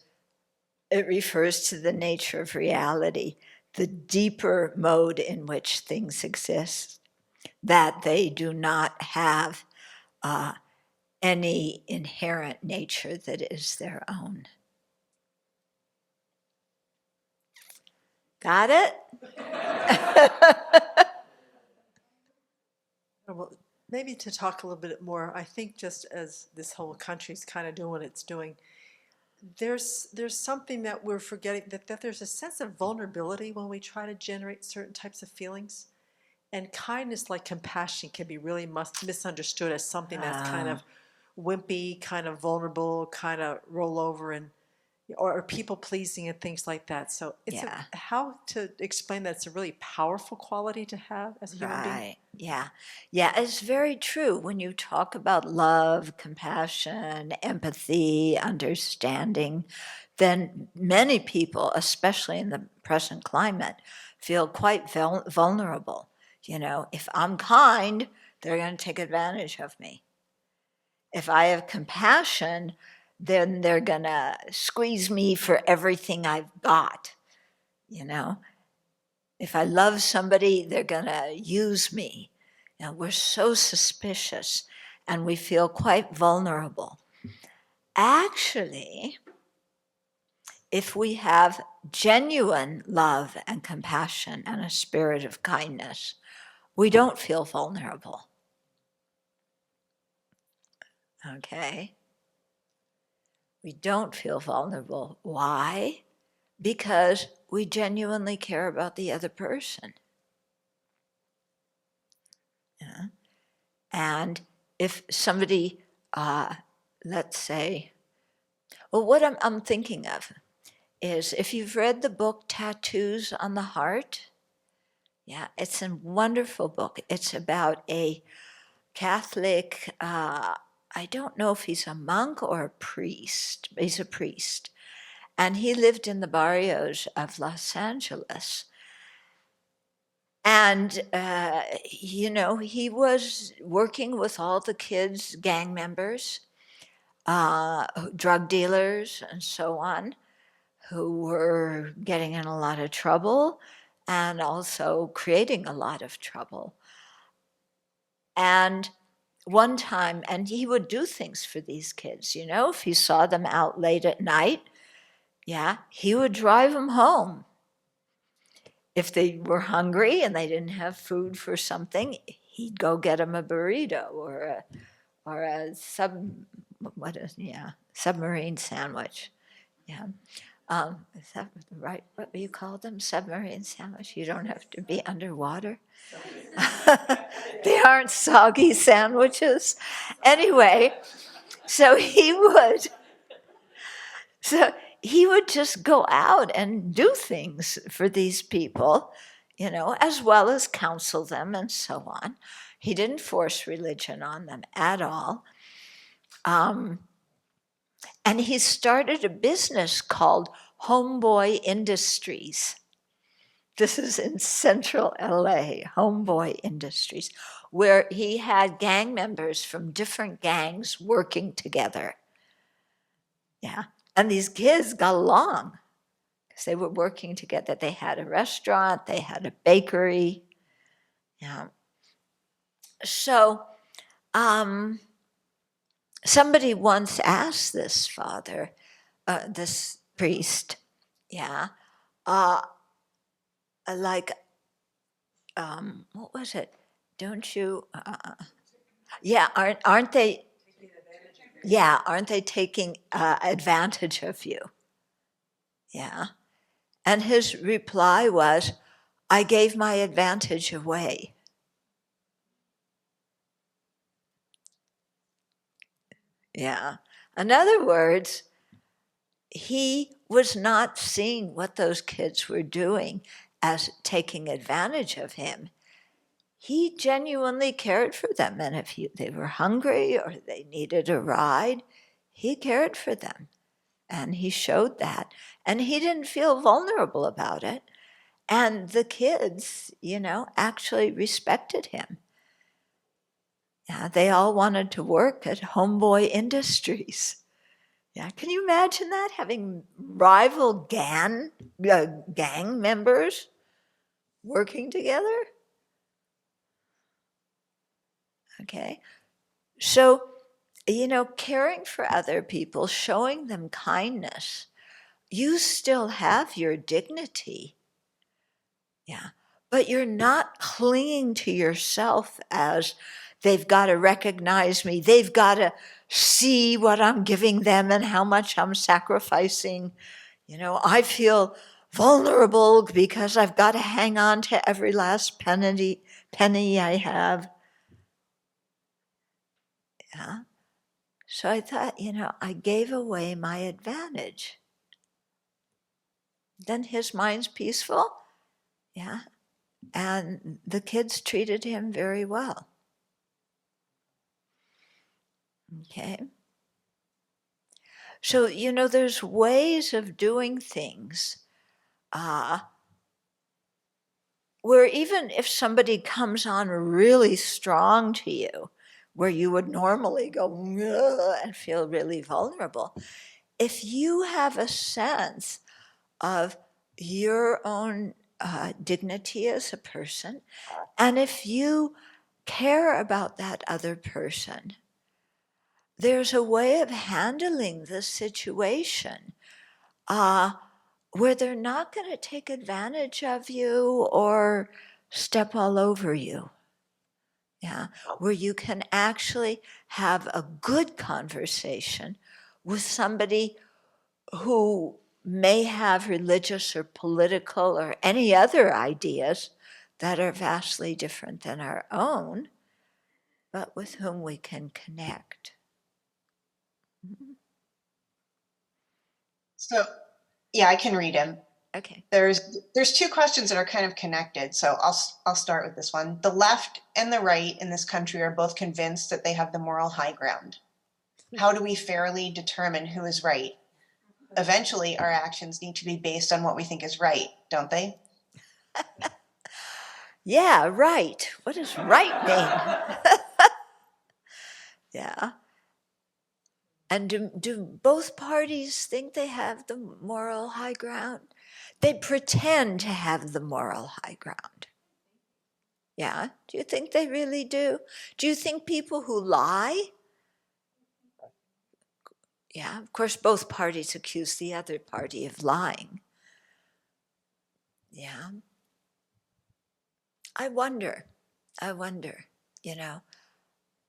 refers to the nature of reality, the deeper mode in which things exist, that they do not have any inherent nature that is their own. Got it? Well, maybe to talk a little bit more, I think just as this whole country's kind of doing what it's doing, there's something that we're forgetting, that there's a sense of vulnerability when we try to generate certain types of feelings. And kindness, like compassion, can be really misunderstood as something that's kind of wimpy, kind of vulnerable, kind of roll over, or people pleasing and things like that. So it's how to explain that it's a really powerful quality to have as a human being. Right. Yeah. Yeah, it's very true. When you talk about love, compassion, empathy, understanding, then many people, especially in the present climate, feel quite vulnerable. If I'm kind, they're going to take advantage of me. If I have compassion, then they're going to squeeze me for everything I've got. If I love somebody, they're going to use me. We're so suspicious and we feel quite vulnerable. Actually, if we have genuine love and compassion and a spirit of kindness, we don't feel vulnerable. Okay? We don't feel vulnerable. Why? Because we genuinely care about the other person. Yeah. And if somebody, let's say, well, what I'm thinking of is if you've read the book Tattoos on the Heart, yeah, it's a wonderful book. It's about a Catholic, I don't know if he's a monk or a priest, he's a priest. And he lived in the barrios of Los Angeles. And, he was working with all the kids, gang members, drug dealers, and so on, who were getting in a lot of trouble and also creating a lot of trouble. And one time, and he would do things for these kids, if he saw them out late at night, yeah, he would drive them home. If they were hungry and they didn't have food for something, he'd go get them a burrito or a submarine sandwich. Yeah. Is that right? What do you call them? Submarine sandwich? You don't have to be underwater. They aren't soggy sandwiches. Anyway, so he would just go out and do things for these people, as well as counsel them and so on. He didn't force religion on them at all. And he started a business called Homeboy Industries. This is in central LA, Homeboy Industries, where he had gang members from different gangs working together. Yeah. And these kids got along because they were working together. They had a restaurant, they had a bakery. Yeah. So somebody once asked this father, this priest, yeah, uh, like, what was it? Don't you? Yeah, aren't they? Yeah, aren't they taking advantage of you? Yeah. And his reply was, I gave my advantage away. Yeah. In other words, he was not seeing what those kids were doing as taking advantage of him. He genuinely cared for them. And if they were hungry or they needed a ride, he cared for them. And he showed that. And he didn't feel vulnerable about it. And the kids, actually respected him. Yeah, they all wanted to work at Homeboy Industries. Yeah, can you imagine that? Having rival gang members working together? Okay. So, caring for other people, showing them kindness, you still have your dignity. Yeah. But you're not clinging to yourself as they've got to recognize me. They've got to see what I'm giving them and how much I'm sacrificing. I feel vulnerable because I've got to hang on to every last penny I have. Yeah. So I thought, I gave away my advantage. Then his mind's peaceful. Yeah. And the kids treated him very well. Okay. So, there's ways of doing things where even if somebody comes on really strong to you, where you would normally go "Ugh," and feel really vulnerable, if you have a sense of your own dignity as a person, and if you care about that other person, there's a way of handling the situation where they're not going to take advantage of you or step all over you. Yeah, where you can actually have a good conversation with somebody who may have religious or political or any other ideas that are vastly different than our own, but with whom we can connect. So, yeah, I can read him. Okay. There's two questions that are kind of connected, so I'll start with this one. The left and the right in this country are both convinced that they have the moral high ground. How do we fairly determine who is right? Eventually, our actions need to be based on what we think is right, don't they? Yeah, right. What does right mean? Yeah. And do both parties think they have the moral high ground? They pretend to have the moral high ground. Yeah? Do you think they really do? Do you think people who lie? Yeah, of course, both parties accuse the other party of lying. Yeah. I wonder,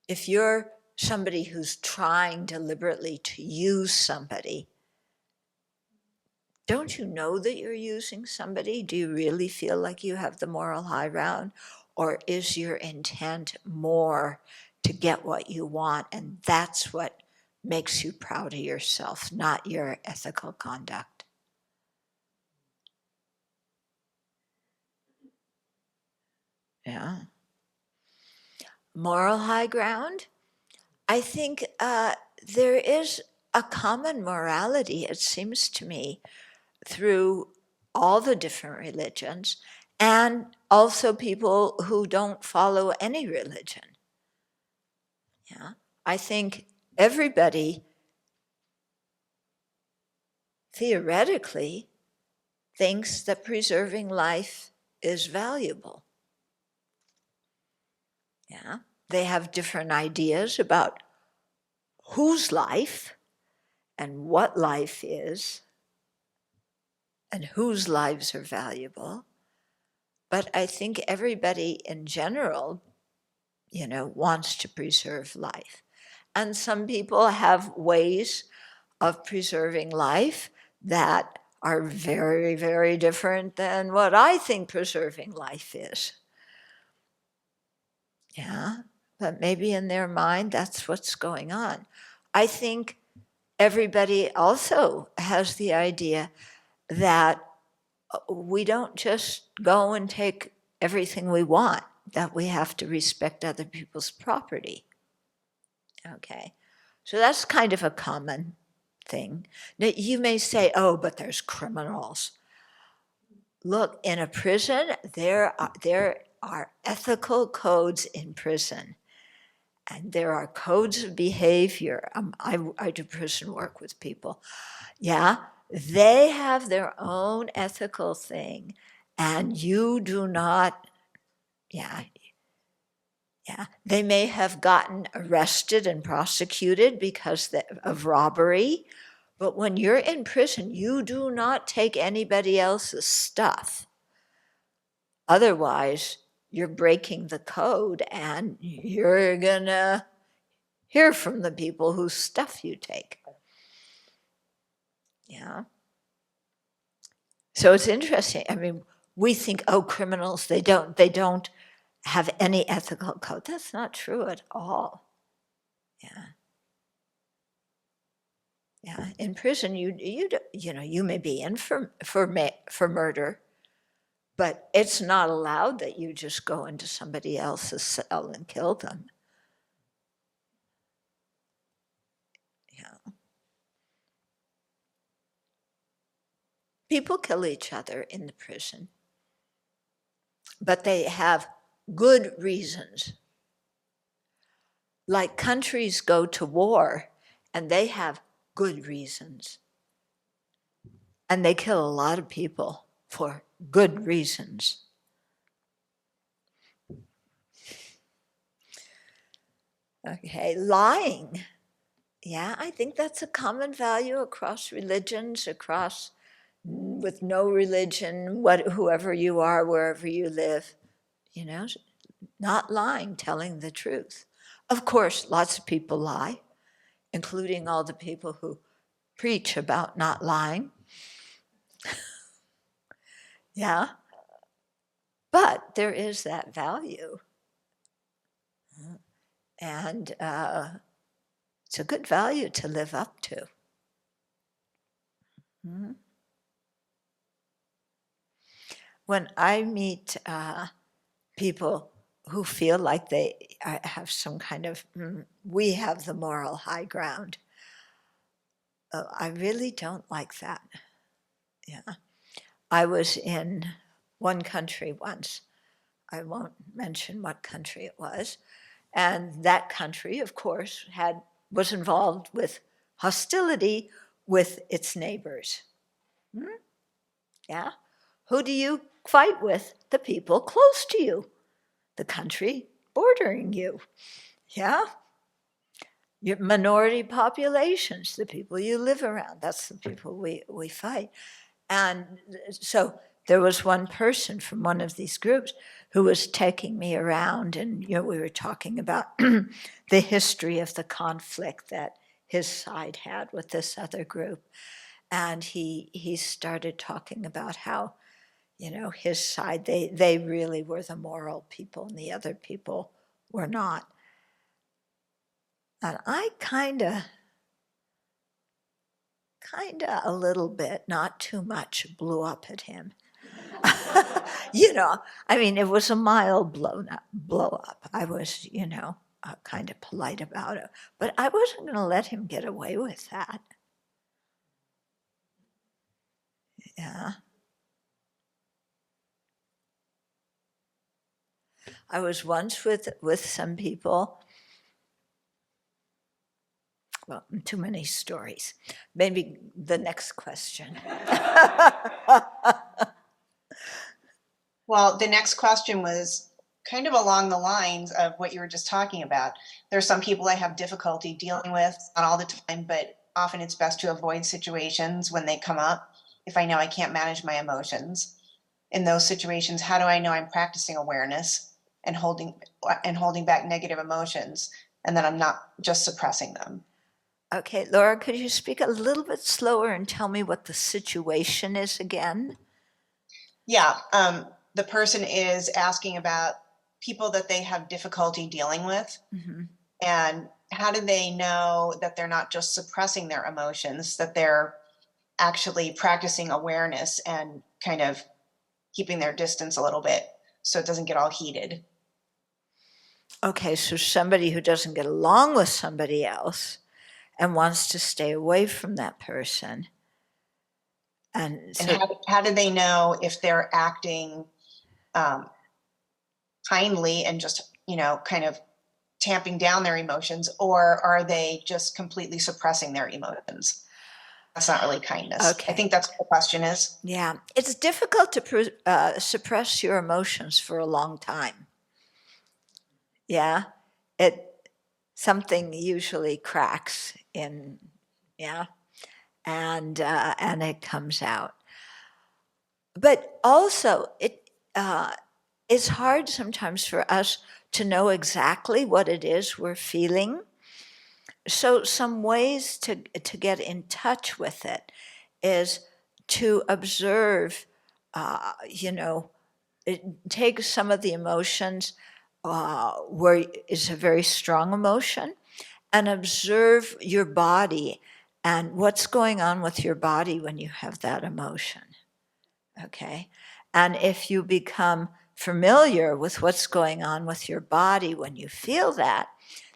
if you're somebody who's trying deliberately to use somebody, don't you know that you're using somebody? Do you really feel like you have the moral high ground? Or is your intent more to get what you want, and that's what makes you proud of yourself, not your ethical conduct? Yeah. Moral high ground? I think there is a common morality, it seems to me, through all the different religions, and also people who don't follow any religion. Yeah, I think everybody theoretically thinks that preserving life is valuable. Yeah, they have different ideas about whose life and what life is and whose lives are valuable. But I think everybody in general, wants to preserve life. And some people have ways of preserving life that are very, very different than what I think preserving life is. Yeah, but maybe in their mind, that's what's going on. I think everybody also has the idea that we don't just go and take everything we want, that we have to respect other people's property. Okay, so that's kind of a common thing. Now, you may say, oh, but there's criminals. Look, in a prison, there are ethical codes in prison. And there are codes of behavior. I do prison work with people. Yeah, they have their own ethical thing, and you do not. Yeah, they may have gotten arrested and prosecuted because of robbery, but when you're in prison, you do not take anybody else's stuff. Otherwise, you're breaking the code, and you're gonna hear from the people whose stuff you take. Yeah. So it's interesting. I mean, we think, oh, criminals, they don't have any ethical code. That's not true at all. Yeah. Yeah. In prison, you may be in for murder, but it's not allowed that you just go into somebody else's cell and kill them. Yeah. People kill each other in the prison, but they have good reasons. Like countries go to war and they have good reasons. And they kill a lot of people for good reasons. Okay, lying. Yeah, I think that's a common value across religions, with no religion, whoever you are, wherever you live, not lying, telling the truth. Of course, lots of people lie, including all the people who preach about not lying. Yeah, but there is that value. And it's a good value to live up to. When I meet people who feel like they have some kind of, we have the moral high ground, I really don't like that. Yeah. I was in one country once. I won't mention what country it was. And that country, of course, was involved with hostility with its neighbors. Yeah? Who do you fight with? The people close to you, the country bordering you. Yeah? Your minority populations, the people you live around, that's the people we fight. And so there was one person from one of these groups who was taking me around, and we were talking about the history of the conflict that his side had with this other group. And he started talking about how, his side, they really were the moral people and the other people were not. And I kind of a little bit, not too much, blew up at him. I mean, it was a mild blow up. I was, kind of polite about it. But I wasn't going to let him get away with that. Yeah. I was once with some people Well, too many stories. Maybe the next question. Well, the next question was kind of along the lines of what you were just talking about. There's some people I have difficulty dealing with, not all the time, but often it's best to avoid situations when they come up if I know I can't manage my emotions. In those situations, how do I know I'm practicing awareness and holding back negative emotions and that I'm not just suppressing them? Okay, Laura, could you speak a little bit slower and tell me what the situation is again? Yeah, the person is asking about people that they have difficulty dealing with. Mm-hmm. And how do they know that they're not just suppressing their emotions, that they're actually practicing awareness and kind of keeping their distance a little bit so it doesn't get all heated? Okay, so somebody who doesn't get along with somebody else and wants to stay away from that person. And so, And how do they know if they're acting kindly and just, kind of tamping down their emotions, or are they just completely suppressing their emotions? That's not really kindness. Okay. I think that's what the question is. yeah, it's difficult to suppress your emotions for a long time. Yeah, something usually cracks in, yeah, and it comes out. But also, it's hard sometimes for us to know exactly what it is we're feeling. So some ways to get in touch with it is to observe, take some of the emotions where it's a very strong emotion, and observe your body and what's going on with your body when you have that emotion. Okay. And if you become familiar with what's going on with your body when you feel that,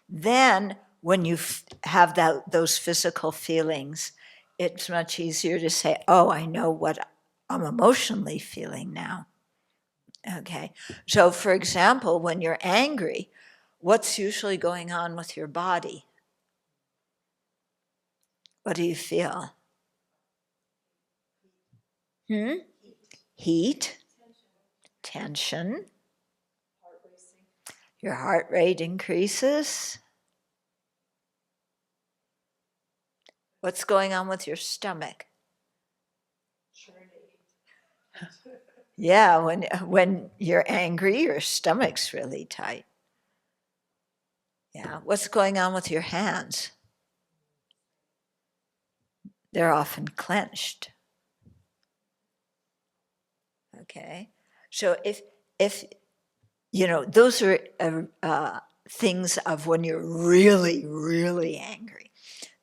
then when you have those physical feelings, it's much easier to say, oh, I know what I'm emotionally feeling now. Okay. So, for example, when you're angry, what's usually going on with your body? What do you feel? Heat, tension. Your heart rate increases. What's going on with your stomach? Yeah, when you're angry, your stomach's really tight. Yeah, what's going on with your hands? They're often clenched. Okay, so if those are things of when you're really, really angry.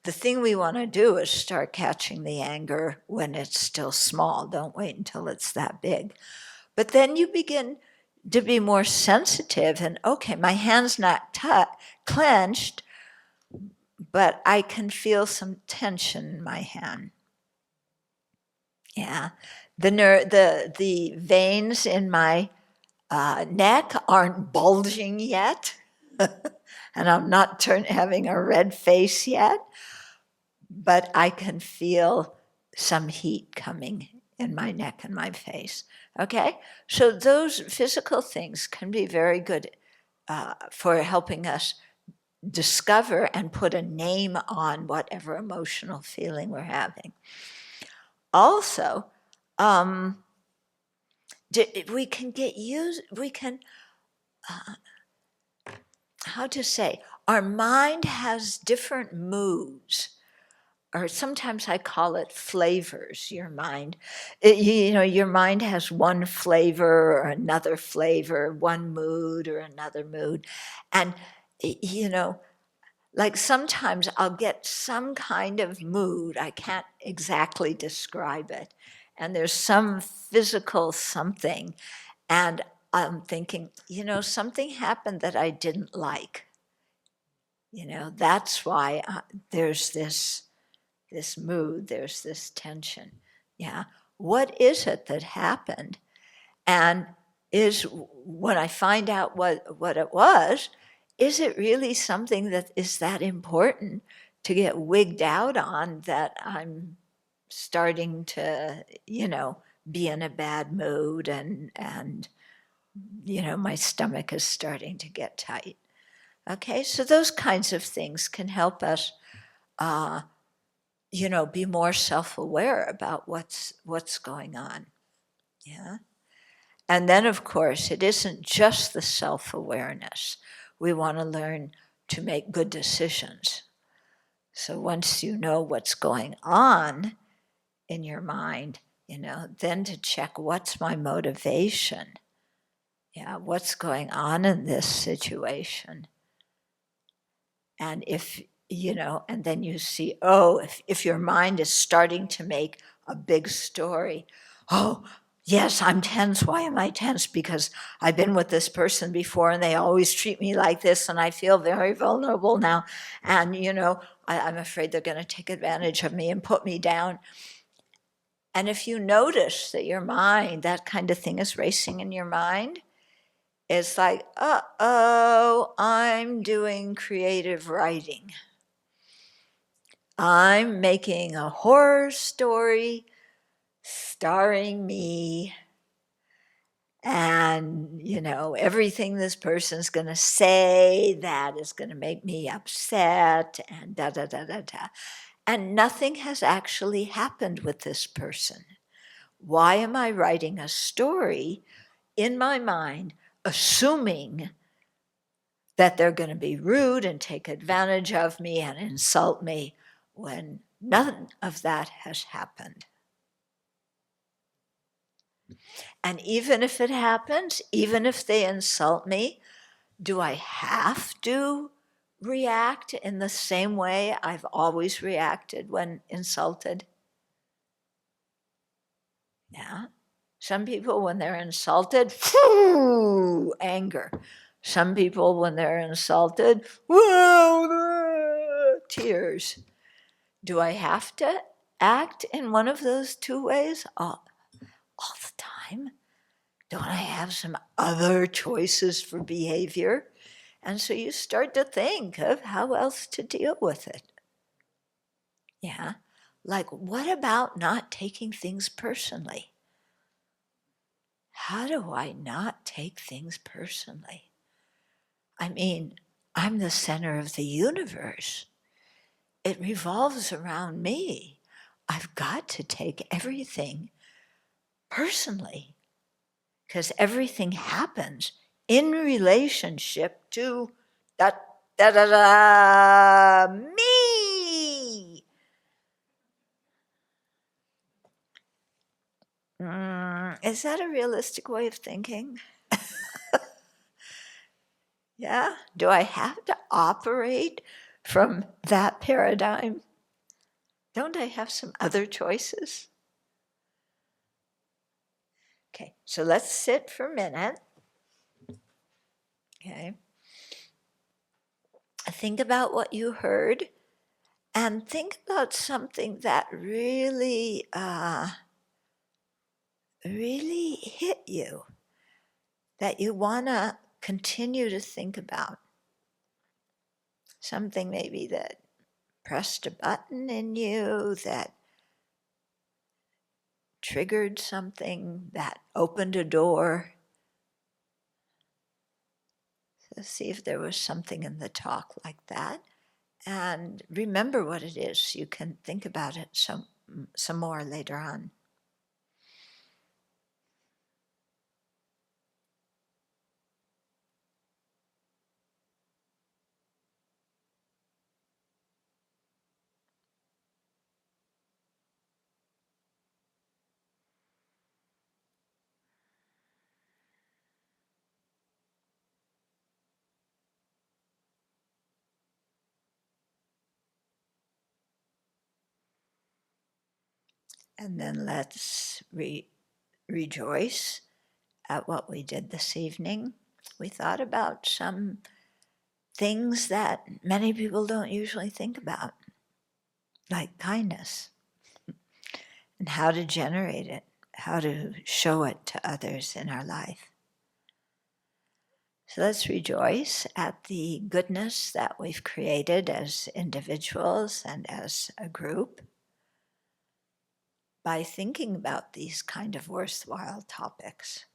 The thing we want to do is start catching the anger when it's still small. Don't wait until it's that big. But then you begin to be more sensitive and, okay, my hand's not clenched, but I can feel some tension in my hand. Yeah. The veins in my neck aren't bulging yet, and I'm not having a red face yet, but I can feel some heat coming in my neck and my face. Okay? So those physical things can be very good for helping us discover and put a name on whatever emotional feeling we're having. Also, we can how to say, our mind has different moods, or sometimes I call it flavors, your mind. Your mind has one flavor or another flavor, one mood or another mood. And, like sometimes I'll get some kind of mood, I can't exactly describe it. And there's some physical something. And I'm thinking, something happened that I didn't like. That's why there's this mood, there's this tension. Yeah. What is it that happened? And when I find out what it was, is it really something that is that important to get wigged out on that I'm starting to, be in a bad mood and my stomach is starting to get tight. Okay, so those kinds of things can help us, be more self-aware about what's going on. Yeah. And then, of course, it isn't just the self-awareness. We want to learn to make good decisions. So once you know what's going on in your mind, then to check what's my motivation. Yeah, what's going on in this situation? And and then you see, if your mind is starting to make a big story, oh, yes, I'm tense. Why am I tense? Because I've been with this person before and they always treat me like this and I feel very vulnerable now. And, I'm afraid they're going to take advantage of me and put me down. And if you notice that your mind, that kind of thing is racing in your mind, it's like, uh-oh, I'm doing creative writing. I'm making a horror story starring me. And, everything this person's going to say that is going to make me upset and da-da-da-da-da. And nothing has actually happened with this person. Why am I writing a story in my mind, assuming that they're going to be rude and take advantage of me and insult me when none of that has happened? And even if it happens, even if they insult me, do I have to react in the same way I've always reacted when insulted? Yeah. Some people, when they're insulted, anger. Some people, when they're insulted, tears. Do I have to act in one of those two ways all the time? Don't I have some other choices for behavior? And so you start to think of how else to deal with it. Yeah. Like, what about not taking things personally? How do I not take things personally? I mean, I'm the center of the universe. It revolves around me. I've got to take everything personally because everything happens in relationship to me. Is that a realistic way of thinking? Yeah? Do I have to operate from that paradigm? Don't I have some other choices? Okay, so let's sit for a minute. Okay. Think about what you heard and think about something that really, really hit you, that you want to continue to think about. Something maybe that pressed a button in you, that triggered something, that opened a door. So see if there was something in the talk like that. And remember what it is. You can think about it some more later on. And then let's rejoice at what we did this evening. We thought about some things that many people don't usually think about, like kindness, and how to generate it, how to show it to others in our life. So let's rejoice at the goodness that we've created as individuals and as a group by thinking about these kind of worthwhile topics.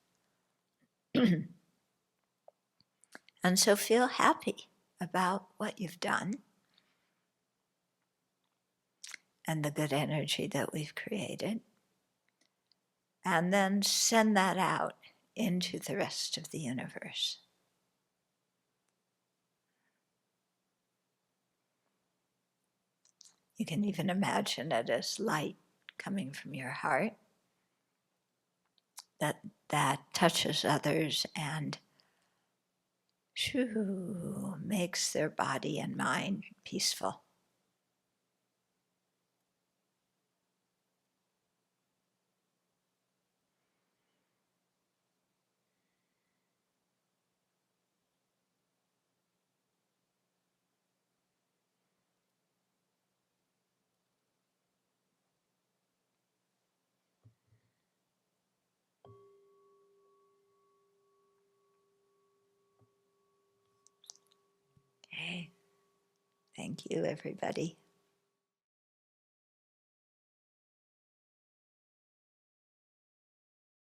And so feel happy about what you've done and the good energy that we've created. And then send that out into the rest of the universe. You can even imagine it as light coming from your heart that touches others and shoo, makes their body and mind peaceful. Okay. Thank you, everybody.